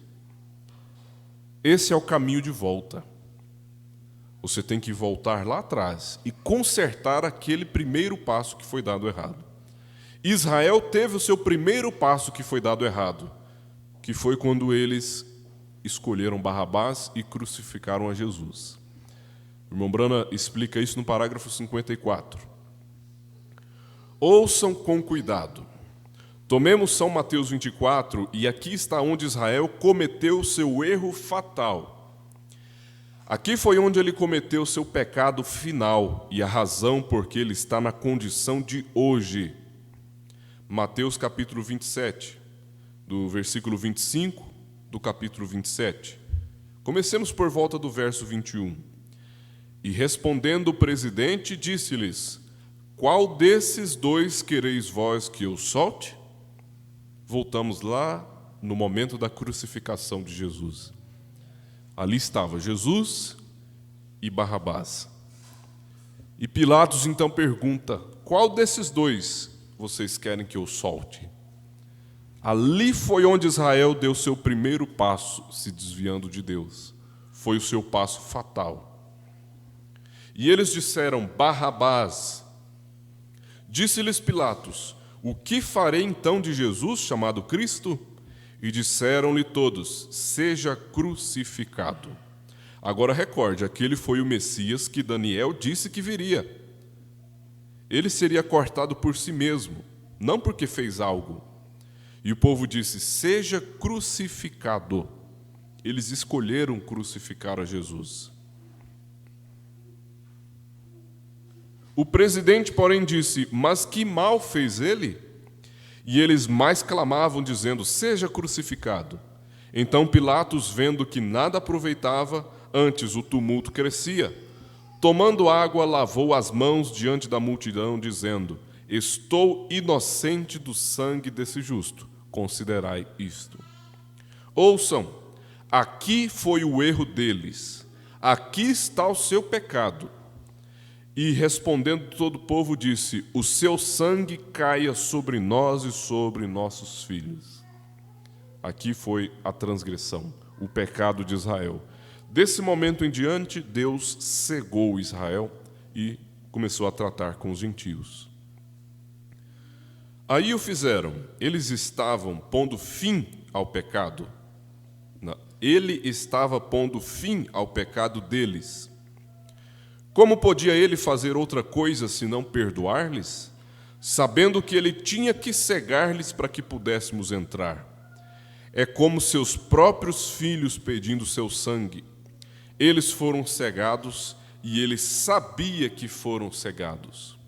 Esse é o caminho de volta. Você tem que voltar lá atrás e consertar aquele primeiro passo que foi dado errado. Israel teve o seu primeiro passo que foi dado errado, que foi quando eles escolheram Barrabás e crucificaram a Jesus. O irmão Branham explica isso no parágrafo 54. Ouçam com cuidado. Tomemos São Mateus 24, e aqui está onde Israel cometeu o seu erro fatal. Aqui foi onde ele cometeu o seu pecado final e a razão por que ele está na condição de hoje. Mateus capítulo 27, do versículo 25 do capítulo 27. Comecemos por volta do verso 21. E respondendo o presidente, disse-lhes: qual desses dois quereis vós que eu solte? Voltamos lá no momento da crucificação de Jesus. Ali estava Jesus e Barrabás. E Pilatos então pergunta: qual desses dois vocês querem que eu solte? Ali foi onde Israel deu seu primeiro passo, se desviando de Deus. Foi o seu passo fatal. E eles disseram: Barrabás. Disse-lhes Pilatos: o que farei então de Jesus, chamado Cristo? E disseram-lhe todos: seja crucificado. Agora recorde, aquele foi o Messias que Daniel disse que viria. Ele seria cortado por si mesmo, não porque fez algo. E o povo disse: seja crucificado. Eles escolheram crucificar a Jesus. O presidente, porém, disse: mas que mal fez ele? E eles mais clamavam, dizendo: seja crucificado. Então Pilatos, vendo que nada aproveitava, antes o tumulto crescia, tomando água, lavou as mãos diante da multidão, dizendo: estou inocente do sangue desse justo, considerai isto. Ouçam, aqui foi o erro deles, aqui está o seu pecado. E respondendo todo o povo disse: o seu sangue caia sobre nós e sobre nossos filhos. Aqui foi a transgressão, o pecado de Israel. Desse momento em diante, Deus cegou Israel e começou a tratar com os gentios. Aí o fizeram. Eles estavam pondo fim ao pecado. Ele estava pondo fim ao pecado deles. Como podia ele fazer outra coisa senão perdoar-lhes, sabendo que ele tinha que cegar-lhes para que pudéssemos entrar? É como seus próprios filhos pedindo seu sangue. Eles foram cegados e ele sabia que foram cegados.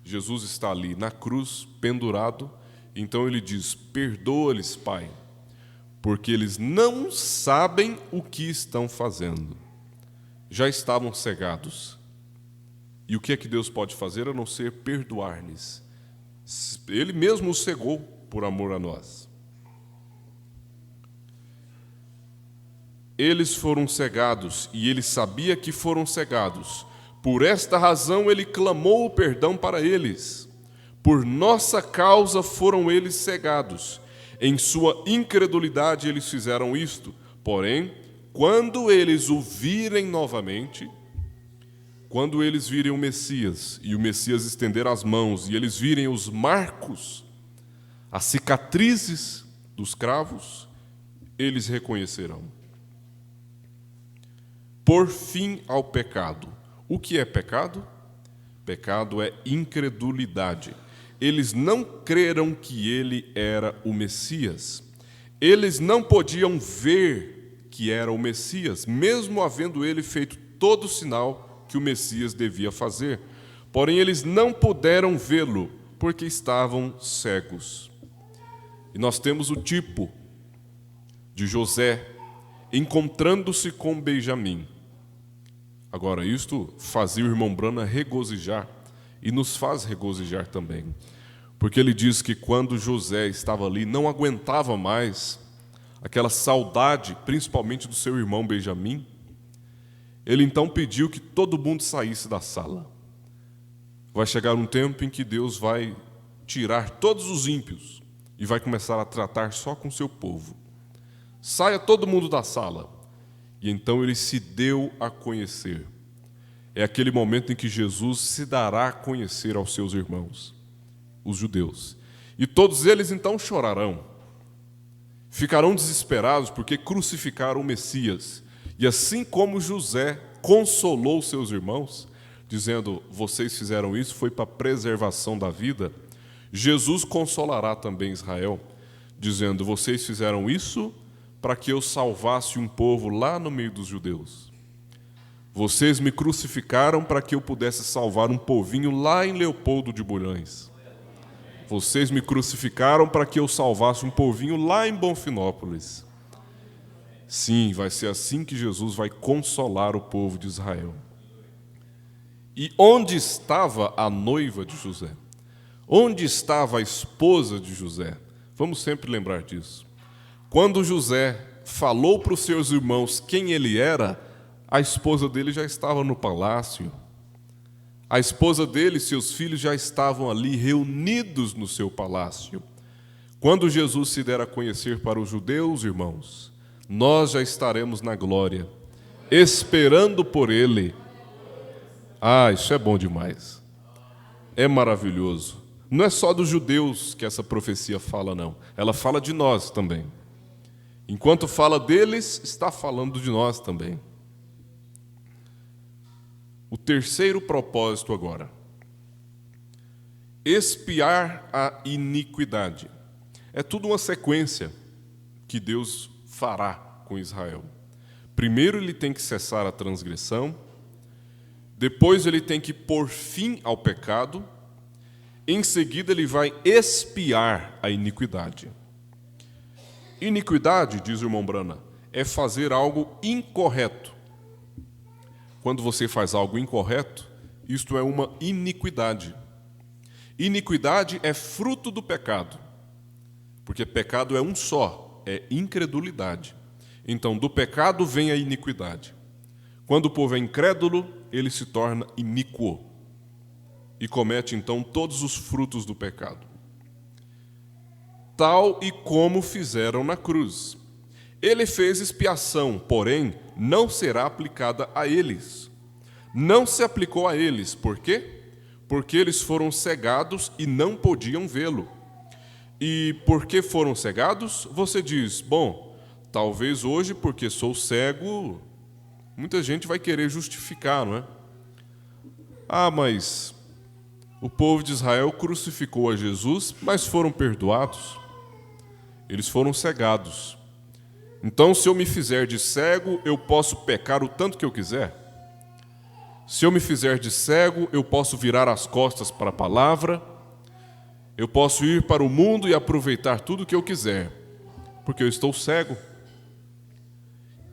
Jesus está ali na cruz, pendurado, então ele diz: perdoa-lhes, Pai, porque eles não sabem o que estão fazendo. Já estavam cegados. E o que é que Deus pode fazer a não ser perdoar-lhes? Ele mesmo os cegou por amor a nós. Eles foram cegados e ele sabia que foram cegados. Por esta razão ele clamou o perdão para eles. Por nossa causa foram eles cegados. Em sua incredulidade eles fizeram isto. Porém, quando eles o virem novamente, quando eles virem o Messias, e o Messias estender as mãos, e eles virem os marcos, as cicatrizes dos cravos, eles reconhecerão. Por fim ao pecado. O que é pecado? Pecado é incredulidade. Eles não creram que ele era o Messias. Eles não podiam ver que era o Messias, mesmo havendo ele feito todo o sinal que o Messias devia fazer. Porém, eles não puderam vê-lo, porque estavam cegos. E nós temos o tipo de José encontrando-se com Benjamim. Agora, isto fazia o irmão Brana regozijar, e nos faz regozijar também, porque ele diz que quando José estava ali, não aguentava mais aquela saudade, principalmente do seu irmão Benjamim. Ele então pediu que todo mundo saísse da sala. Vai chegar um tempo em que Deus vai tirar todos os ímpios e vai começar a tratar só com o seu povo. Saia todo mundo da sala. E então ele se deu a conhecer. É aquele momento em que Jesus se dará a conhecer aos seus irmãos, os judeus. E todos eles então chorarão. Ficarão desesperados porque crucificaram o Messias. E assim como José consolou seus irmãos, dizendo: vocês fizeram isso, foi para a preservação da vida, Jesus consolará também Israel, dizendo: vocês fizeram isso para que eu salvasse um povo lá no meio dos judeus. Vocês me crucificaram para que eu pudesse salvar um povinho lá em Leopoldo de Bulhões. Vocês me crucificaram para que eu salvasse um povinho lá em Bonfinópolis. Sim, vai ser assim que Jesus vai consolar o povo de Israel. E onde estava a noiva de José? Onde estava a esposa de José? Vamos sempre lembrar disso. Quando José falou para os seus irmãos quem ele era, a esposa dele já estava no palácio. A esposa dele e seus filhos já estavam ali reunidos no seu palácio. Quando Jesus se der a conhecer para os judeus, irmãos, nós já estaremos na glória, esperando por ele. Ah, isso é bom demais. É maravilhoso. Não é só dos judeus que essa profecia fala, não. Ela fala de nós também. Enquanto fala deles, está falando de nós também. O terceiro propósito agora: expiar a iniquidade. É tudo uma sequência que Deus fará com Israel. Primeiro ele tem que cessar a transgressão, depois ele tem que pôr fim ao pecado, em seguida ele vai expiar a iniquidade. Iniquidade, diz o irmão Brana, é fazer algo incorreto. Quando você faz algo incorreto, isto é uma iniquidade. Iniquidade é fruto do pecado, porque pecado é um só, é incredulidade. Então, do pecado vem a iniquidade. Quando o povo é incrédulo, ele se torna iníquo e comete, então, todos os frutos do pecado. Tal e como fizeram na cruz. Ele fez expiação, porém, não será aplicada a eles. não se aplicou a eles. Por quê? Porque eles foram cegados e não podiam vê-lo. E por que foram cegados? Você diz, bom, talvez hoje porque sou cego, muita gente vai querer justificar, não é? Ah, mas o povo de Israel crucificou a Jesus, mas foram perdoados. Eles foram cegados. Então, se eu me fizer de cego, eu posso pecar o tanto que eu quiser? Se eu me fizer de cego, eu posso virar as costas para a palavra, eu posso ir para o mundo e aproveitar tudo o que eu quiser, porque eu estou cego.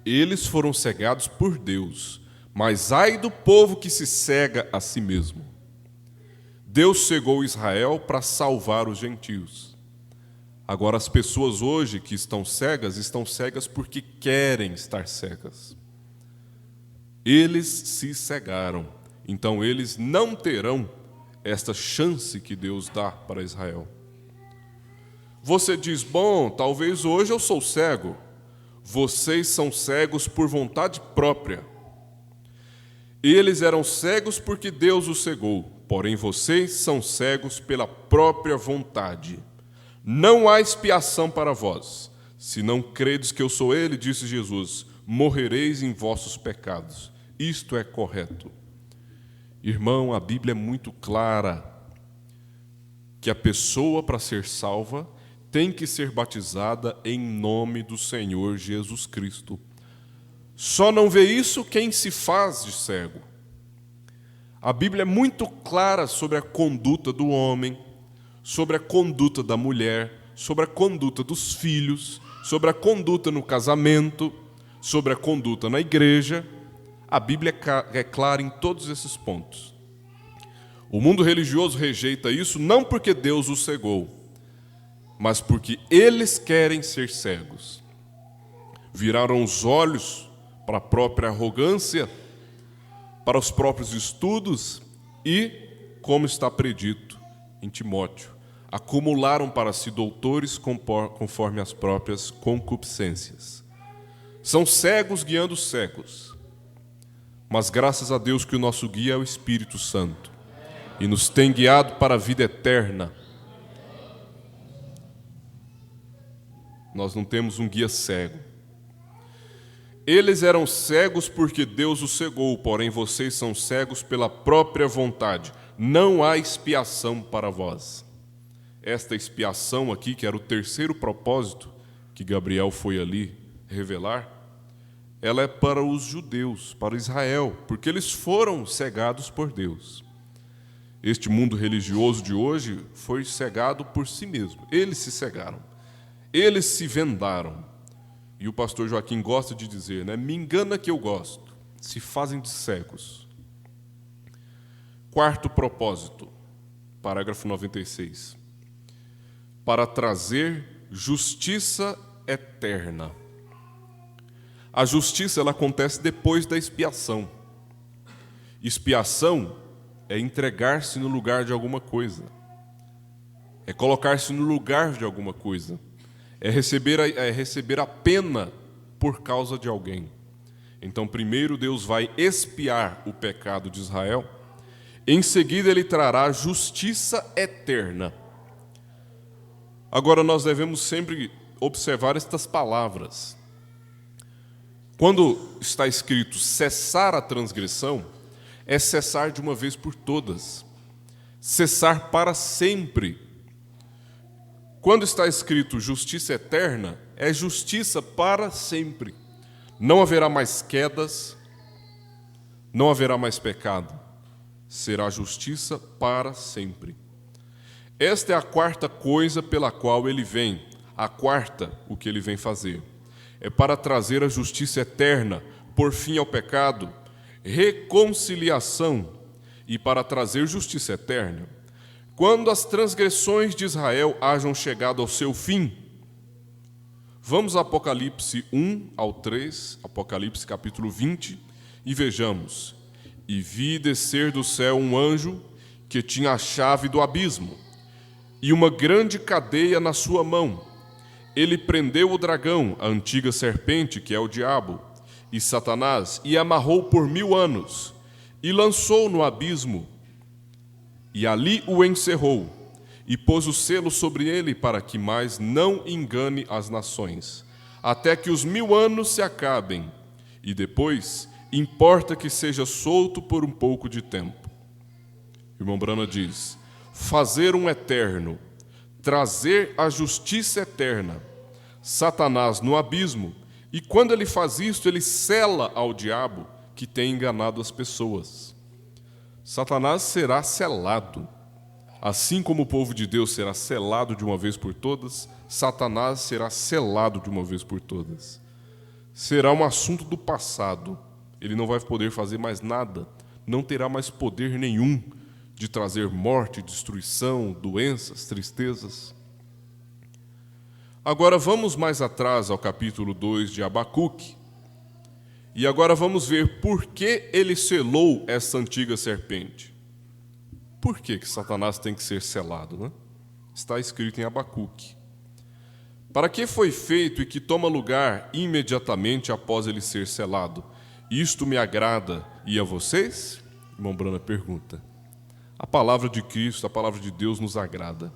Eles foram cegados por Deus, mas ai do povo que se cega a si mesmo. Deus cegou Israel para salvar os gentios. Agora, as pessoas hoje que estão cegas porque querem estar cegas. Eles se cegaram, então eles não terão esta chance que Deus dá para Israel. Você diz, bom, talvez hoje eu sou cego. Vocês são cegos por vontade própria. Eles eram cegos porque Deus os cegou, porém vocês são cegos pela própria vontade. Não há expiação para vós. Se não credes que eu sou Ele, disse Jesus, morrereis em vossos pecados. Isto é correto. Irmão, a Bíblia é muito clara que a pessoa, para ser salva, tem que ser batizada em nome do Senhor Jesus Cristo. Só não vê isso quem se faz de cego. A Bíblia é muito clara sobre a conduta do homem, sobre a conduta da mulher, sobre a conduta dos filhos, sobre a conduta no casamento, sobre a conduta na igreja. A Bíblia é clara em todos esses pontos. O mundo religioso rejeita isso não porque Deus os cegou, mas porque eles querem ser cegos. Viraram os olhos para a própria arrogância, para os próprios estudos e, como está predito em Timóteo, acumularam para si doutores conforme as próprias concupiscências. São cegos guiando cegos. Mas graças a Deus que o nosso guia é o Espírito Santo e nos tem guiado para a vida eterna. Nós não temos um guia cego. Eles eram cegos porque Deus os cegou, porém vocês são cegos pela própria vontade. Não há expiação para vós. Esta expiação aqui, que era o terceiro propósito que Gabriel foi ali revelar, ela é para os judeus, para Israel, porque eles foram cegados por Deus. Este mundo religioso de hoje foi cegado por si mesmo. Eles se cegaram, eles se vendaram. E o pastor Joaquim gosta de dizer, né? Me engana que eu gosto, se fazem de cegos. Quarto propósito, parágrafo 96. Para trazer justiça eterna. A justiça ela acontece depois da expiação. Expiação é entregar-se no lugar de alguma coisa. É colocar-se no lugar de alguma coisa. É receber a pena por causa de alguém. Então, primeiro Deus vai expiar o pecado de Israel. Em seguida, Ele trará justiça eterna. Agora, nós devemos sempre observar estas palavras. Quando está escrito cessar a transgressão, é cessar de uma vez por todas. Cessar para sempre. Quando está escrito justiça eterna, é justiça para sempre. Não haverá mais quedas, não haverá mais pecado. Será justiça para sempre. Esta é a quarta coisa pela qual ele vem. A quarta, o que ele vem fazer. É para trazer a justiça eterna, por fim ao pecado, reconciliação e para trazer justiça eterna. Quando as transgressões de Israel hajam chegado ao seu fim, vamos a Apocalipse 1 ao 3, Apocalipse capítulo 20, e vejamos. E vi descer do céu um anjo que tinha a chave do abismo e uma grande cadeia na sua mão. Ele prendeu o dragão, a antiga serpente, que é o diabo, e Satanás, e amarrou por 1000 anos, e lançou no abismo, e ali o encerrou, e pôs o selo sobre ele para que mais não engane as nações, até que os 1000 anos se acabem, e depois importa que seja solto por um pouco de tempo. O irmão Brana diz: fazer um eterno, trazer a justiça eterna, Satanás no abismo, e quando ele faz isso, ele sela ao diabo que tem enganado as pessoas. Satanás será selado. Assim como o povo de Deus será selado de uma vez por todas, Satanás será selado de uma vez por todas. Será um assunto do passado. Ele não vai poder fazer mais nada, não terá mais poder nenhum de trazer morte, destruição, doenças, tristezas. Agora vamos mais atrás ao capítulo 2 de Abacuque. E agora vamos ver por que ele selou essa antiga serpente. Por que Satanás tem que ser selado, né? Está escrito em Abacuque. Para que foi feito e que toma lugar imediatamente após ele ser selado? Isto me agrada, e a vocês? Irmão Brana pergunta. A palavra de Cristo, a palavra de Deus nos agrada.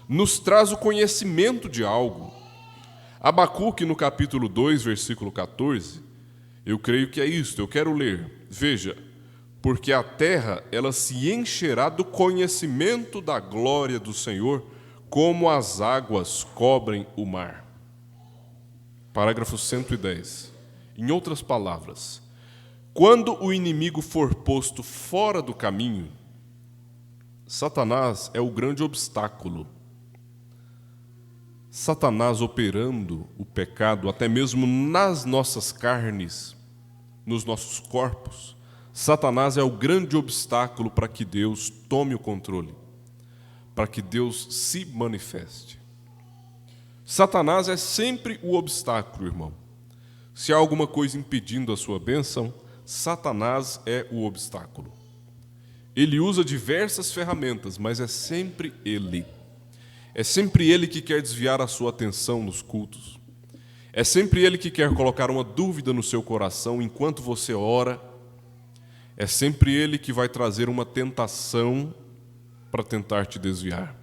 Nos traz o conhecimento de algo. Abacuque, no capítulo 2, versículo 14, eu creio que é isto, eu quero ler. Veja, porque a terra, ela se encherá do conhecimento da glória do Senhor, como as águas cobrem o mar. Parágrafo 110. Em outras palavras, quando o inimigo for posto fora do caminho, Satanás é o grande obstáculo. Satanás operando o pecado, até mesmo nas nossas carnes, nos nossos corpos, Satanás é o grande obstáculo para que Deus tome o controle, para que Deus se manifeste. Satanás é sempre o obstáculo, irmão. Se há alguma coisa impedindo a sua bênção, Satanás é o obstáculo. Ele usa diversas ferramentas, mas é sempre ele. É sempre ele que quer desviar a sua atenção nos cultos. É sempre ele que quer colocar uma dúvida no seu coração enquanto você ora. É sempre ele que vai trazer uma tentação para tentar te desviar.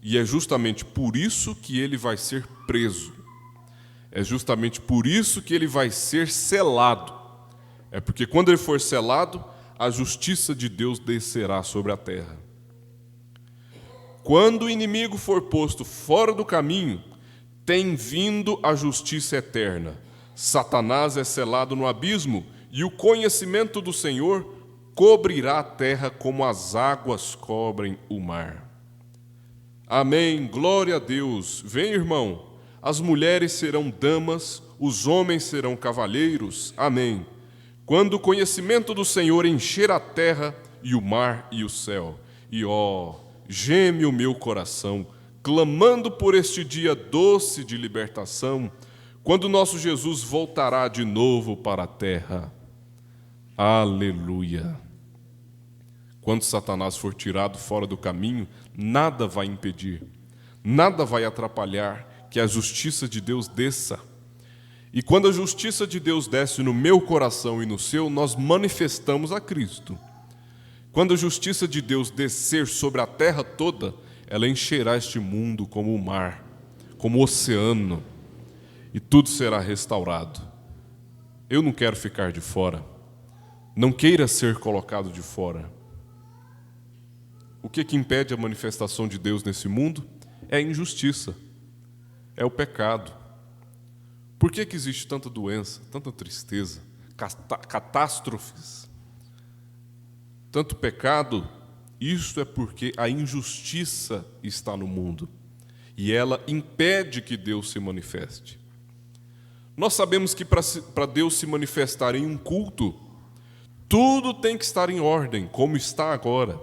E é justamente por isso que ele vai ser preso. É justamente por isso que ele vai ser selado. É porque quando ele for selado, a justiça de Deus descerá sobre a terra. Quando o inimigo for posto fora do caminho, tem vindo a justiça eterna. Satanás é selado no abismo, e o conhecimento do Senhor cobrirá a terra como as águas cobrem o mar. Amém, glória a Deus. Vem, irmão, as mulheres serão damas, os homens serão cavalheiros. Amém. Quando o conhecimento do Senhor encher a terra e o mar e o céu. E geme o meu coração, clamando por este dia doce de libertação, quando nosso Jesus voltará de novo para a terra. Aleluia! Quando Satanás for tirado fora do caminho, nada vai impedir, nada vai atrapalhar que a justiça de Deus desça. E quando a justiça de Deus desce no meu coração e no seu, nós manifestamos a Cristo. Quando a justiça de Deus descer sobre a terra toda, ela encherá este mundo como o mar, como o oceano, e tudo será restaurado. Eu não quero ficar de fora. Não queira ser colocado de fora. O que impede a manifestação de Deus nesse mundo? É a injustiça, é o pecado. Por que existe tanta doença, tanta tristeza, catástrofes, tanto pecado? Isso é porque a injustiça está no mundo e ela impede que Deus se manifeste. Nós sabemos que para Deus se manifestar em um culto, tudo tem que estar em ordem, como está agora.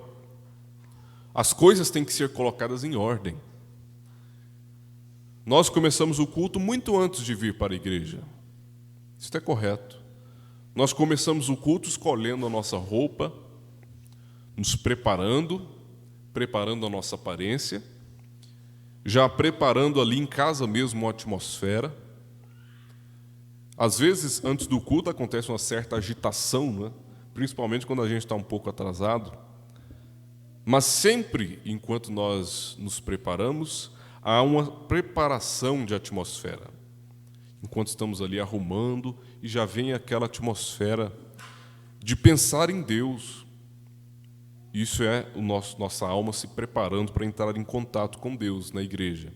As coisas têm que ser colocadas em ordem. Nós começamos o culto muito antes de vir para a igreja. Isso é correto. Nós começamos o culto escolhendo a nossa roupa, nos preparando a nossa aparência, já preparando ali em casa mesmo uma atmosfera. Às vezes, antes do culto, acontece uma certa agitação, né? principalmente quando a gente está um pouco atrasado. Mas sempre, enquanto nós nos preparamos, há uma preparação de atmosfera. Enquanto estamos ali arrumando, e já vem aquela atmosfera de pensar em Deus. Isso é nossa alma se preparando para entrar em contato com Deus na igreja.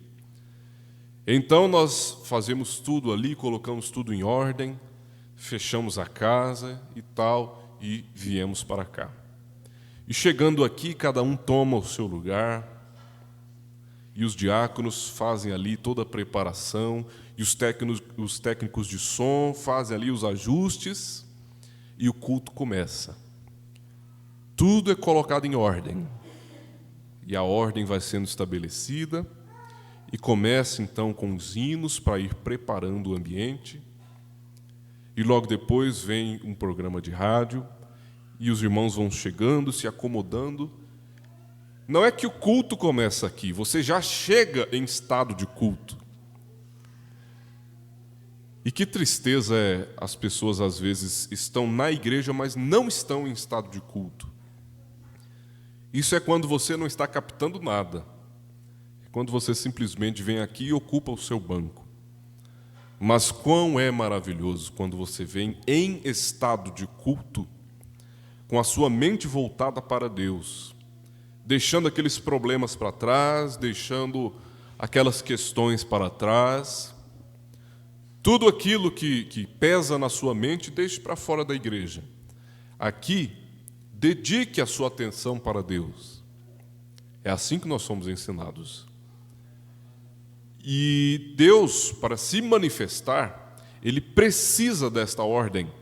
Então nós fazemos tudo ali, colocamos tudo em ordem, fechamos a casa e tal, e viemos para cá. E chegando aqui, cada um toma o seu lugar, e os diáconos fazem ali toda a preparação, e os técnicos de som fazem ali os ajustes, e o culto começa. Tudo é colocado em ordem, e a ordem vai sendo estabelecida, e começa então com os hinos para ir preparando o ambiente, e logo depois vem um programa de rádio, e os irmãos vão chegando, se acomodando. Não é que o culto começa aqui, você já chega em estado de culto. E que tristeza é as pessoas às vezes estão na igreja, mas não estão em estado de culto. Isso é quando você não está captando nada. É quando você simplesmente vem aqui e ocupa o seu banco. Mas quão é maravilhoso quando você vem em estado de culto, com a sua mente voltada para Deus, deixando aqueles problemas para trás, deixando aquelas questões para trás. Tudo aquilo que pesa na sua mente, deixe para fora da igreja. Aqui, dedique a sua atenção para Deus. É assim que nós somos ensinados. E Deus, para se manifestar, Ele precisa desta ordem.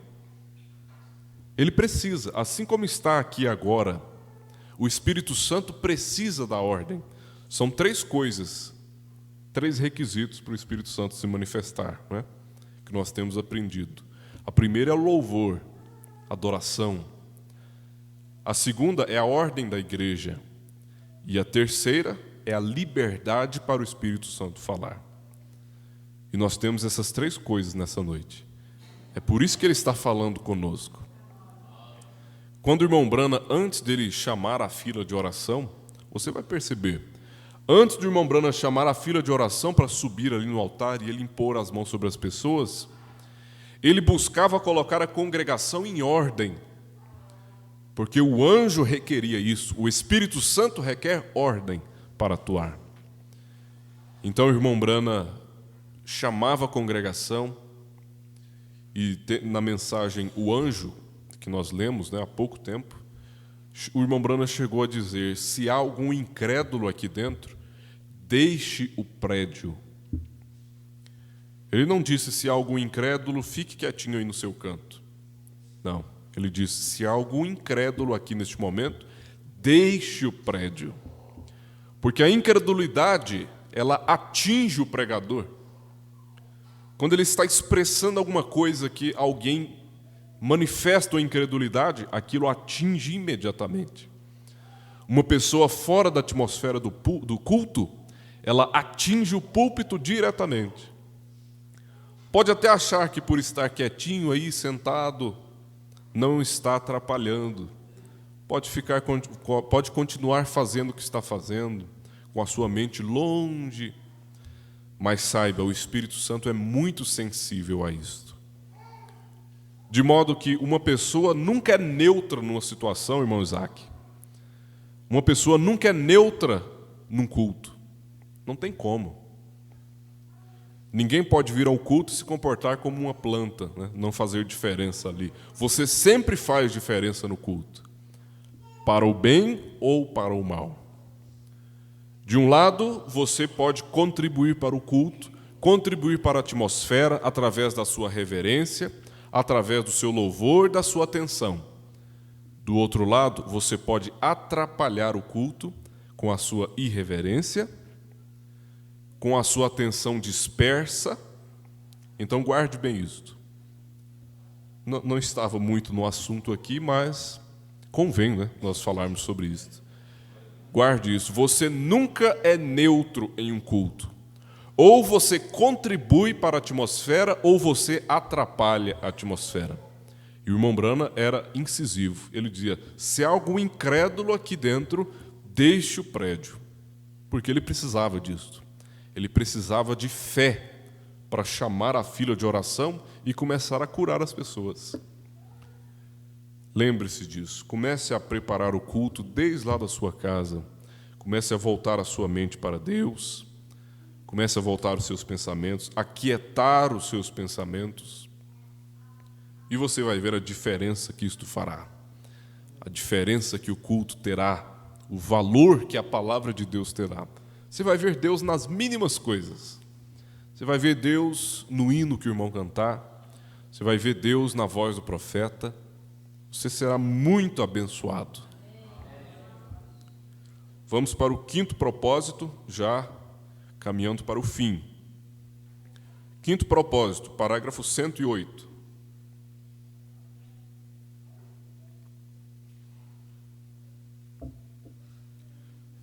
Ele precisa, assim como está aqui agora, o Espírito Santo precisa da ordem. São 3 coisas, 3 requisitos para o Espírito Santo se manifestar, né? Que nós temos aprendido. A primeira é o louvor, adoração. A segunda é a ordem da igreja. E a terceira é a liberdade para o Espírito Santo falar. E nós temos essas 3 coisas nessa noite. É por isso que ele está falando conosco. Quando o irmão Brana, antes dele chamar a fila de oração, você vai perceber, antes do irmão Brana chamar a fila de oração para subir ali no altar e ele impor as mãos sobre as pessoas, ele buscava colocar a congregação em ordem, porque o anjo requeria isso, o Espírito Santo requer ordem para atuar. Então o irmão Brana chamava a congregação e na mensagem o anjo, que nós lemos, né, há pouco tempo, o irmão Brana chegou a dizer: se há algum incrédulo aqui dentro, deixe o prédio. Ele não disse: se há algum incrédulo, fique quietinho aí no seu canto. Não, ele disse: se há algum incrédulo aqui neste momento, deixe o prédio. Porque a incredulidade, ela atinge o pregador. Quando ele está expressando alguma coisa que alguém manifesta a incredulidade, aquilo atinge imediatamente. Uma pessoa fora da atmosfera do culto, ela atinge o púlpito diretamente. Pode até achar que por estar quietinho aí, sentado, não está atrapalhando. Pode continuar fazendo o que está fazendo, com a sua mente longe. Mas saiba, o Espírito Santo é muito sensível a isto. De modo que uma pessoa nunca é neutra numa situação, irmão Isaac. Uma pessoa nunca é neutra num culto. Não tem como. Ninguém pode vir ao culto e se comportar como uma planta, né? Não fazer diferença ali. Você sempre faz diferença no culto, para o bem ou para o mal. De um lado, você pode contribuir para o culto, contribuir para a atmosfera através da sua reverência, através do seu louvor, da sua atenção. Do outro lado, você pode atrapalhar o culto com a sua irreverência, com a sua atenção dispersa. Então guarde bem isto. Não estava muito no assunto aqui, mas convém, né, nós falarmos sobre isso. Guarde isso. Você nunca é neutro em um culto. Ou você contribui para a atmosfera, ou você atrapalha a atmosfera. E o irmão Brana era incisivo. Ele dizia: se há algum incrédulo aqui dentro, deixe o prédio. Porque ele precisava disso. Ele precisava de fé para chamar a fila de oração e começar a curar as pessoas. Lembre-se disso. Comece a preparar o culto desde lá da sua casa. Comece a voltar a sua mente para Deus. Comece a voltar os seus pensamentos, aquietar os seus pensamentos. E você vai ver a diferença que isto fará. A diferença que o culto terá. O valor que a palavra de Deus terá. Você vai ver Deus nas mínimas coisas. Você vai ver Deus no hino que o irmão cantar. Você vai ver Deus na voz do profeta. Você será muito abençoado. Vamos para o quinto propósito, já caminhando para o fim. Quinto propósito, parágrafo 108.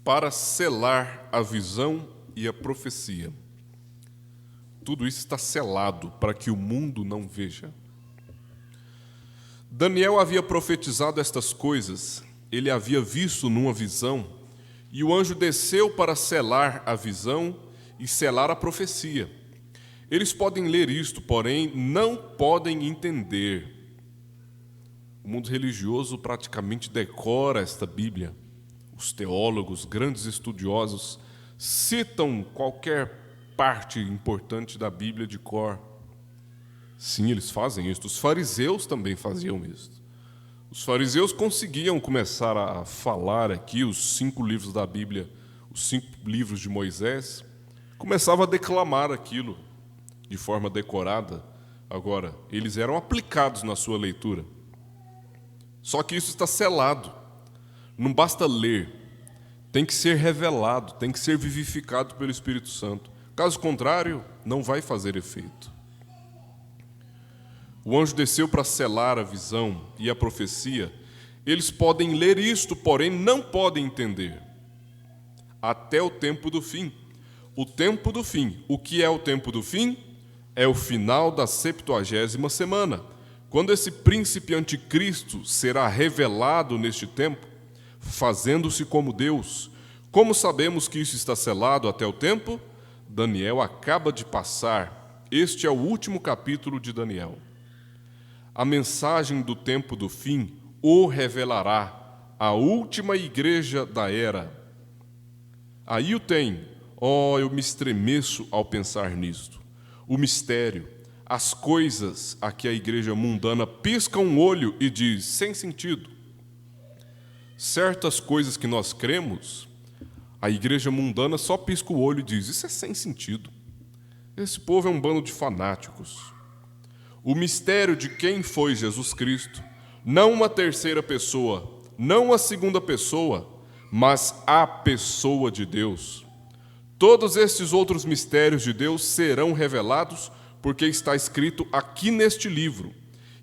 Para selar a visão e a profecia. Tudo isso está selado para que o mundo não veja. Daniel havia profetizado estas coisas, ele havia visto numa visão, e o anjo desceu para selar a visão e selar a profecia. Eles podem ler isto, porém não podem entender. O mundo religioso praticamente decora esta Bíblia. Os teólogos, grandes estudiosos, citam qualquer parte importante da Bíblia de cor. Sim, eles fazem isso. Os fariseus também faziam isso. Os fariseus conseguiam começar a falar aqui os 5 livros da Bíblia, os 5 livros de Moisés, começavam a declamar aquilo de forma decorada. Agora, eles eram aplicados na sua leitura. Só que isso está selado. Não basta ler, tem que ser revelado, tem que ser vivificado pelo Espírito Santo. Caso contrário, não vai fazer efeito. O anjo desceu para selar a visão e a profecia. Eles podem ler isto, porém não podem entender. Até o tempo do fim. O tempo do fim. O que é o tempo do fim? É o final da 70ª semana. Quando esse príncipe anticristo será revelado neste tempo, fazendo-se como Deus. Como sabemos que isso está selado até o tempo? Daniel acaba de passar. Este é o último capítulo de Daniel. A mensagem do tempo do fim o revelará, a última igreja da era. Aí o tem. Eu me estremeço ao pensar nisto. O mistério, as coisas a que a igreja mundana pisca um olho e diz, sem sentido. Certas coisas que nós cremos, a igreja mundana só pisca o olho e diz, isso é sem sentido. Esse povo é um bando de fanáticos. O mistério de quem foi Jesus Cristo, não uma terceira pessoa, não a segunda pessoa, mas a pessoa de Deus. Todos estes outros mistérios de Deus serão revelados porque está escrito aqui neste livro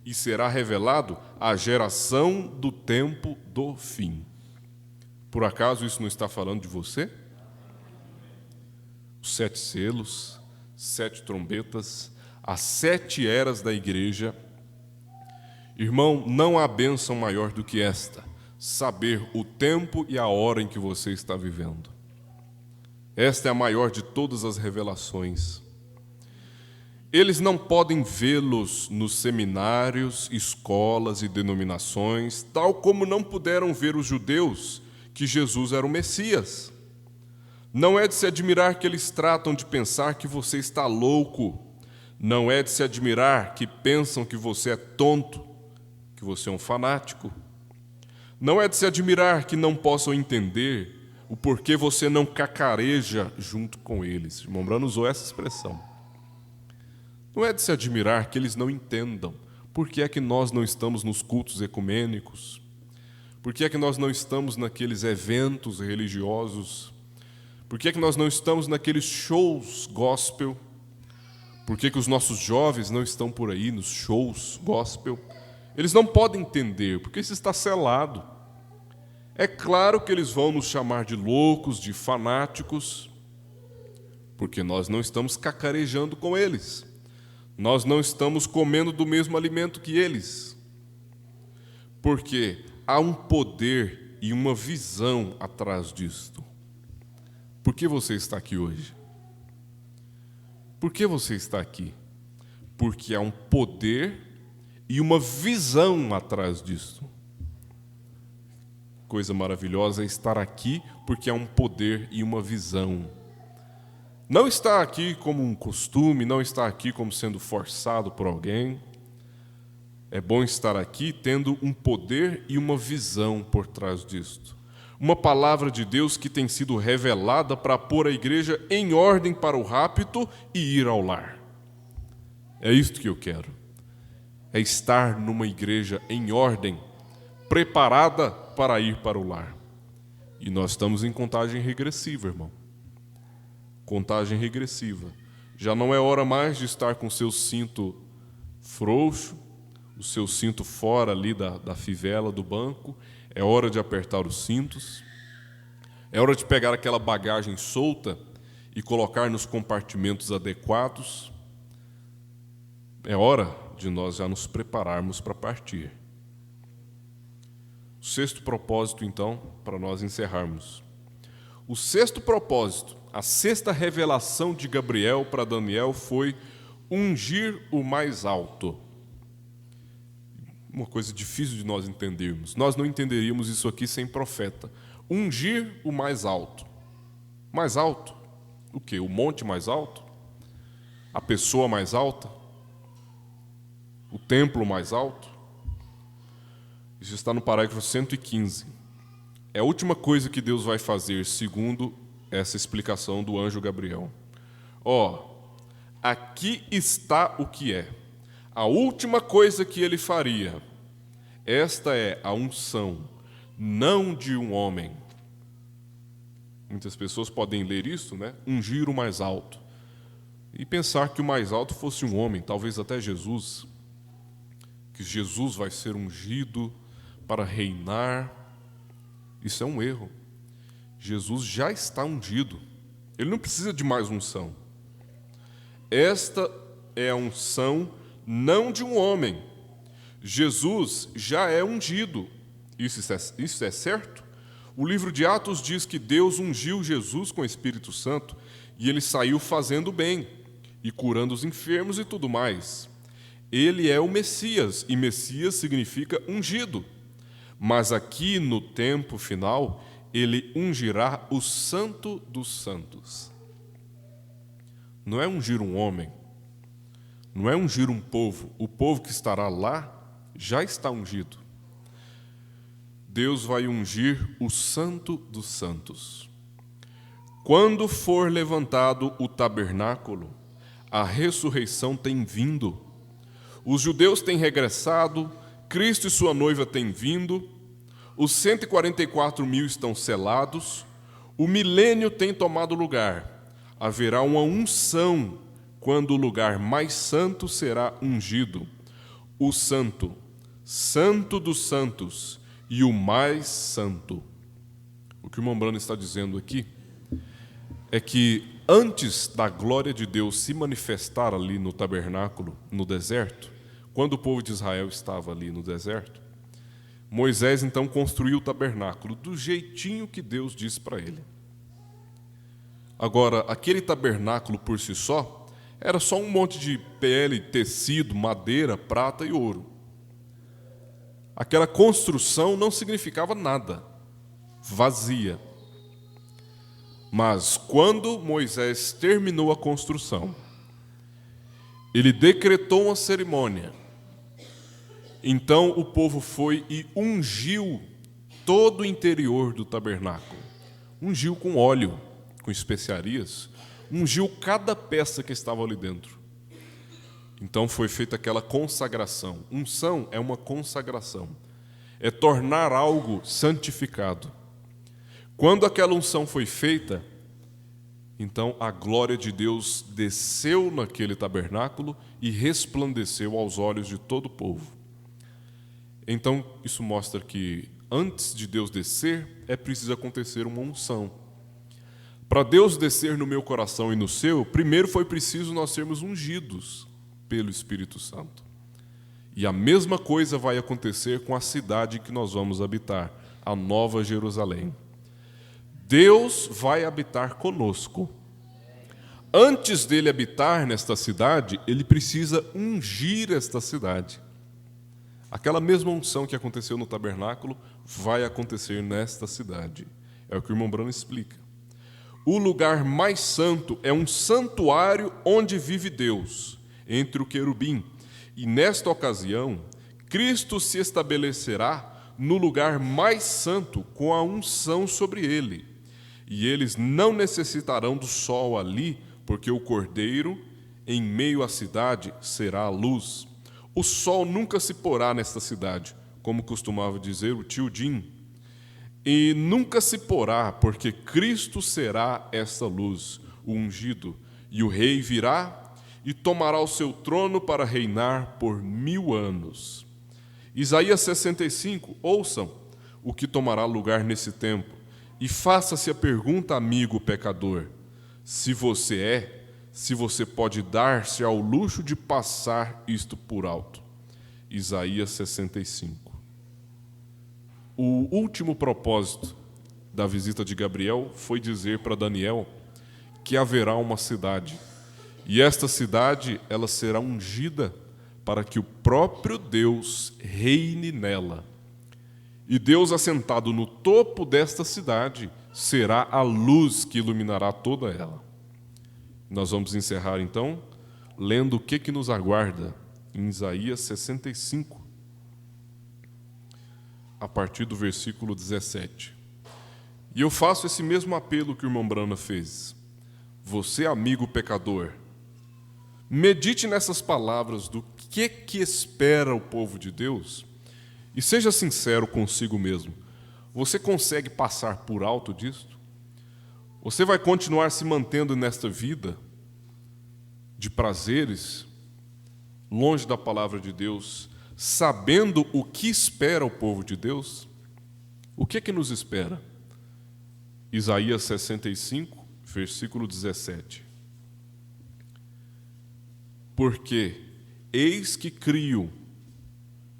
e será revelado à geração do tempo do fim. Por acaso isso não está falando de você? Os 7 selos, 7 trombetas, as 7 eras da igreja. Irmão, não há bênção maior do que esta, saber o tempo e a hora em que você está vivendo. Esta é a maior de todas as revelações. Eles não podem vê-los nos seminários, escolas e denominações, tal como não puderam ver os judeus que Jesus era o Messias. Não é de se admirar que eles tratam de pensar que você está louco. Não é de se admirar que pensam que você é tonto, que você é um fanático. Não é de se admirar que não possam entender o porquê você não cacareja junto com eles. O irmão Brano usou essa expressão. Não é de se admirar que eles não entendam por que é que nós não estamos nos cultos ecumênicos, por que é que nós não estamos naqueles eventos religiosos, por que é que nós não estamos naqueles shows gospel, por que os nossos jovens não estão por aí nos shows gospel? Eles não podem entender, porque isso está selado. É claro que eles vão nos chamar de loucos, de fanáticos, porque nós não estamos cacarejando com eles. Nós não estamos comendo do mesmo alimento que eles. Porque há um poder e uma visão atrás disto. Por que você está aqui hoje? Por que você está aqui? Porque há um poder e uma visão atrás disto. Coisa maravilhosa é estar aqui porque há um poder e uma visão. Não está aqui como um costume, não está aqui como sendo forçado por alguém. É bom estar aqui tendo um poder e uma visão por trás disto. Uma palavra de Deus que tem sido revelada para pôr a igreja em ordem para o rapto e ir ao lar. É isto que eu quero. É estar numa igreja em ordem, preparada para ir para o lar. E nós estamos em contagem regressiva, irmão. Contagem regressiva. Já não é hora mais de estar com o seu cinto frouxo, o seu cinto fora ali da fivela do banco. É hora de apertar os cintos. É hora de pegar aquela bagagem solta e colocar nos compartimentos adequados. É hora de nós já nos prepararmos para partir. O sexto propósito, então, para nós encerrarmos. O sexto propósito, a sexta revelação de Gabriel para Daniel foi ungir o mais alto. Uma coisa difícil de nós entendermos. Nós não entenderíamos isso aqui sem profeta. Ungir o mais alto. Mais alto? O quê? O monte mais alto? A pessoa mais alta? O templo mais alto? Isso está no parágrafo 115. É a última coisa que Deus vai fazer, segundo essa explicação do anjo Gabriel. Aqui está o que é. A última coisa que ele faria, esta é a unção, não de um homem. Muitas pessoas podem ler isso, né? Ungir o mais alto. E pensar que o mais alto fosse um homem, talvez até Jesus. Que Jesus vai ser ungido para reinar. Isso é um erro. Jesus já está ungido. Ele não precisa de mais unção. Esta é a unção não de um homem. Jesus já é ungido. Isso é certo? O livro de Atos diz que Deus ungiu Jesus com o Espírito Santo e ele saiu fazendo bem e curando os enfermos e tudo mais. Ele é o Messias e Messias significa ungido. Mas aqui no tempo final, ele ungirá o Santo dos Santos. Não é ungir um homem. Não é ungir um povo. O povo que estará lá já está ungido. Deus vai ungir o Santo dos Santos. Quando for levantado o tabernáculo, a ressurreição tem vindo. Os judeus têm regressado, Cristo e sua noiva têm vindo, os 144.000 estão selados, o milênio tem tomado lugar. Haverá uma unção quando o lugar mais santo será ungido. O santo, santo dos santos e o mais santo. O que o irmão Brano está dizendo aqui é que antes da glória de Deus se manifestar ali no tabernáculo, no deserto, quando o povo de Israel estava ali no deserto, Moisés então construiu o tabernáculo do jeitinho que Deus disse para ele. Agora, aquele tabernáculo por si só era só um monte de pele, tecido, madeira, prata e ouro. Aquela construção não significava nada, vazia. Mas quando Moisés terminou a construção, ele decretou uma cerimônia. Então o povo foi e ungiu todo o interior do tabernáculo. Ungiu com óleo, com especiarias, ungiu cada peça que estava ali dentro. Então foi feita aquela consagração. Unção é uma consagração. É tornar algo santificado. Quando aquela unção foi feita, então a glória de Deus desceu naquele tabernáculo e resplandeceu aos olhos de todo o povo. Então isso mostra que antes de Deus descer, é preciso acontecer uma unção. Para Deus descer no meu coração e no seu, primeiro foi preciso nós sermos ungidos pelo Espírito Santo. E a mesma coisa vai acontecer com a cidade que nós vamos habitar, a Nova Jerusalém. Deus vai habitar conosco. Antes dele habitar nesta cidade, ele precisa ungir esta cidade. Aquela mesma unção que aconteceu no tabernáculo vai acontecer nesta cidade. É o que o irmão Brano explica. O lugar mais santo é um santuário onde vive Deus, entre o querubim. E nesta ocasião, Cristo se estabelecerá no lugar mais santo com a unção sobre ele. E eles não necessitarão do sol ali, porque o Cordeiro, em meio à cidade, será a luz. O sol nunca se porá nesta cidade, como costumava dizer o tio Jim. E nunca se porá, porque Cristo será essa luz, o ungido. E o rei virá e tomará o seu trono para reinar por 1000 anos. Isaías 65, ouçam o que tomará lugar nesse tempo. E faça-se a pergunta, amigo pecador, se você pode dar-se ao luxo de passar isto por alto. Isaías 65. O último propósito da visita de Gabriel foi dizer para Daniel que haverá uma cidade. E esta cidade, ela será ungida para que o próprio Deus reine nela. E Deus, assentado no topo desta cidade, será a luz que iluminará toda ela. Nós vamos encerrar, então, lendo o que nos aguarda em Isaías 65, a partir do versículo 17. E eu faço esse mesmo apelo que o irmão Brana fez. Você, amigo pecador, medite nessas palavras do que espera o povo de Deus e seja sincero consigo mesmo. Você consegue passar por alto disto? Você vai continuar se mantendo nesta vida de prazeres, longe da palavra de Deus, sabendo o que espera o povo de Deus? O que nos espera? Isaías 65, versículo 17. Porque eis que crio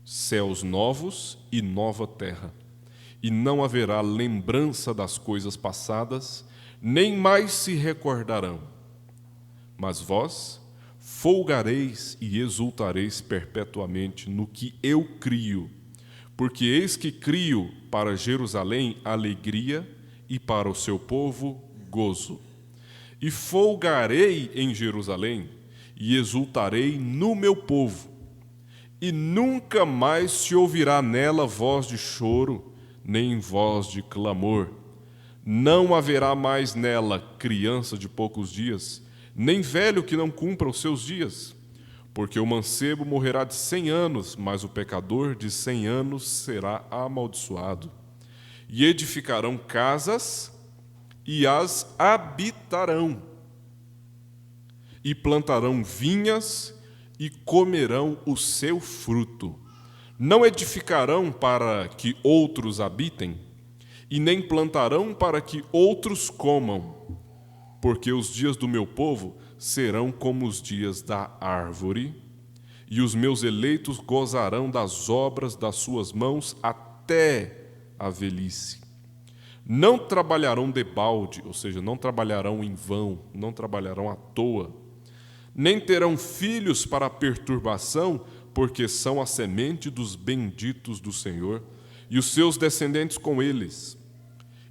céus novos e nova terra, e não haverá lembrança das coisas passadas, nem mais se recordarão. Mas vós folgareis e exultareis perpetuamente no que eu crio, porque eis que crio para Jerusalém alegria e para o seu povo gozo. E folgarei em Jerusalém e exultarei no meu povo, e nunca mais se ouvirá nela voz de choro, nem voz de clamor. Não haverá mais nela criança de poucos dias, nem velho que não cumpra os seus dias, porque o mancebo morrerá de 100 anos, mas o pecador de 100 anos será amaldiçoado. E edificarão casas e as habitarão, e plantarão vinhas e comerão o seu fruto. Não edificarão para que outros habitem, e nem plantarão para que outros comam, porque os dias do meu povo serão como os dias da árvore, e os meus eleitos gozarão das obras das suas mãos até a velhice. Não trabalharão debalde, ou seja, não trabalharão em vão, não trabalharão à toa, nem terão filhos para perturbação, porque são a semente dos benditos do Senhor, e os seus descendentes com eles.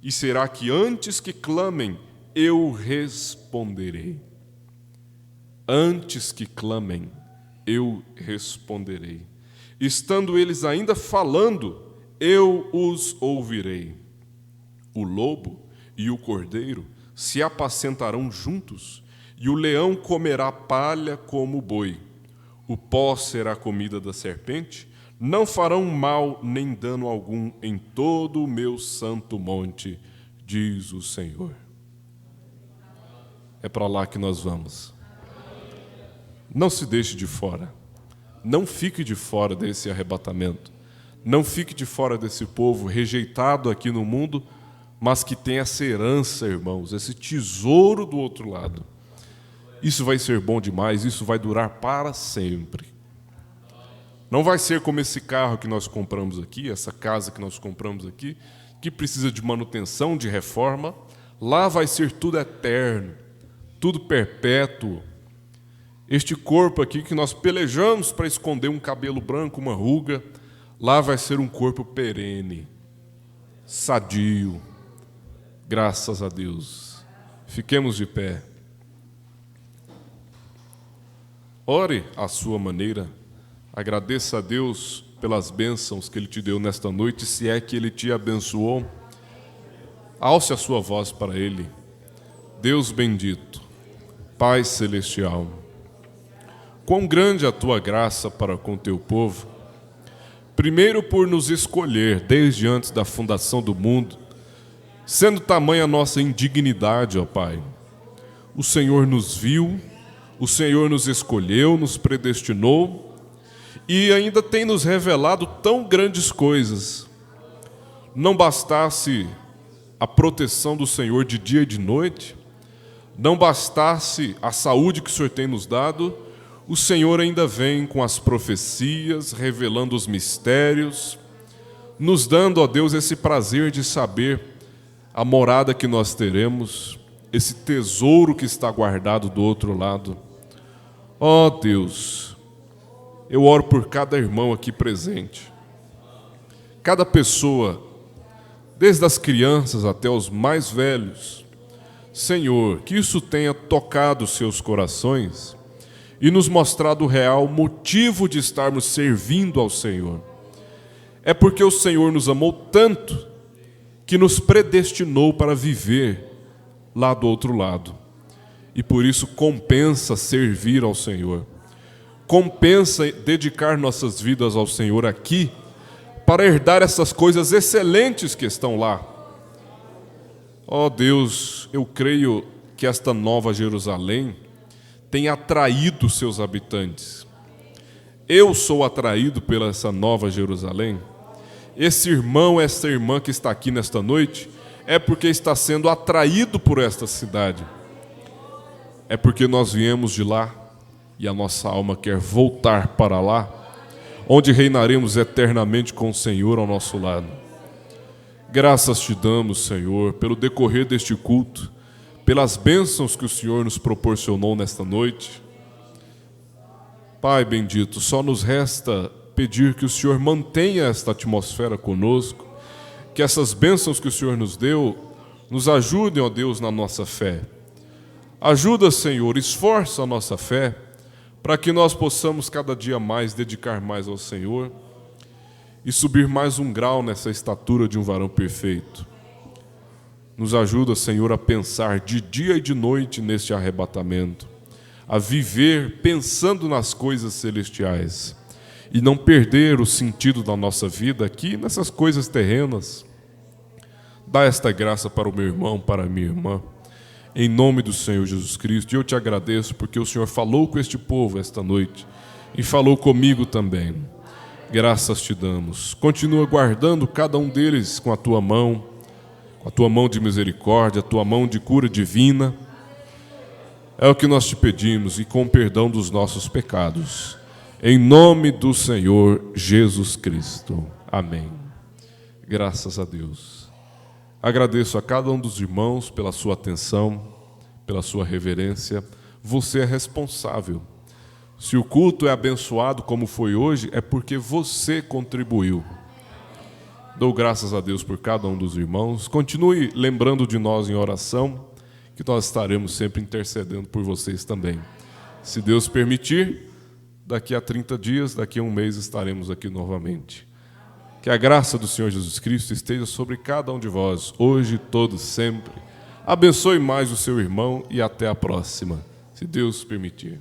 E será que antes que clamem, eu responderei. Antes que clamem, eu responderei. Estando eles ainda falando, eu os ouvirei. O lobo e o cordeiro se apacentarão juntos, e o leão comerá palha como o boi. O pó será comida da serpente. Não farão mal nem dano algum em todo o meu santo monte, diz o Senhor. É para lá que nós vamos. Não se deixe de fora. Não fique de fora desse arrebatamento. Não fique de fora desse povo rejeitado aqui no mundo, mas que tem essa herança, irmãos, esse tesouro do outro lado. Isso vai ser bom demais, isso vai durar para sempre. Não vai ser como esse carro que nós compramos aqui, essa casa que nós compramos aqui, que precisa de manutenção, de reforma. Lá vai ser tudo eterno, tudo perpétuo. Este corpo aqui que nós pelejamos para esconder um cabelo branco, uma ruga, lá vai ser um corpo perene, sadio. Graças a Deus. Fiquemos de pé. Ore à sua maneira. Agradeça a Deus pelas bênçãos que Ele te deu nesta noite, se é que Ele te abençoou. Alce a sua voz para Ele. Deus bendito, Pai celestial, quão grande a Tua graça para com Teu povo. Primeiro por nos escolher desde antes da fundação do mundo, sendo tamanha a nossa indignidade, ó Pai. O Senhor nos viu, o Senhor nos escolheu, nos predestinou, e ainda tem nos revelado tão grandes coisas. Não bastasse a proteção do Senhor de dia e de noite, não bastasse a saúde que o Senhor tem nos dado, o Senhor ainda vem com as profecias, revelando os mistérios, nos dando, ó Deus, esse prazer de saber a morada que nós teremos, esse tesouro que está guardado do outro lado. Ó Deus, eu oro por cada irmão aqui presente, cada pessoa, desde as crianças até os mais velhos. Senhor, que isso tenha tocado seus corações e nos mostrado o real motivo de estarmos servindo ao Senhor. É porque o Senhor nos amou tanto que nos predestinou para viver lá do outro lado. E por isso compensa servir ao Senhor. Compensa dedicar nossas vidas ao Senhor aqui, para herdar essas coisas excelentes que estão lá. Ó Deus, eu creio que esta nova Jerusalém tem atraído seus habitantes. Eu sou atraído pela essa nova Jerusalém. Esse irmão, essa irmã que está aqui nesta noite, é porque está sendo atraído por esta cidade. É porque nós viemos de lá e a nossa alma quer voltar para lá, onde reinaremos eternamente com o Senhor ao nosso lado. Graças te damos, Senhor, pelo decorrer deste culto, pelas bênçãos que o Senhor nos proporcionou nesta noite. Pai bendito, só nos resta pedir que o Senhor mantenha esta atmosfera conosco, que essas bênçãos que o Senhor nos deu, nos ajudem, ó Deus, na nossa fé. Ajuda, Senhor, esforça a nossa fé, para que nós possamos cada dia mais dedicar mais ao Senhor e subir mais um grau nessa estatura de um varão perfeito. Nos ajuda, Senhor, a pensar de dia e de noite neste arrebatamento, a viver pensando nas coisas celestiais e não perder o sentido da nossa vida aqui nessas coisas terrenas. Dá esta graça para o meu irmão, para a minha irmã, em nome do Senhor Jesus Cristo. E eu te agradeço porque o Senhor falou com este povo esta noite e falou comigo também. Graças te damos. Continua guardando cada um deles com a tua mão de misericórdia, a tua mão de cura divina. É o que nós te pedimos, e com perdão dos nossos pecados. Em nome do Senhor Jesus Cristo. Amém. Graças a Deus. Agradeço a cada um dos irmãos pela sua atenção, pela sua reverência. Você é responsável. Se o culto é abençoado como foi hoje, é porque você contribuiu. Dou graças a Deus por cada um dos irmãos. Continue lembrando de nós em oração, que nós estaremos sempre intercedendo por vocês também. Se Deus permitir, daqui a 30 dias, daqui a um mês, estaremos aqui novamente. Que a graça do Senhor Jesus Cristo esteja sobre cada um de vós, hoje, todos, sempre. Abençoe mais o seu irmão e até a próxima, se Deus permitir.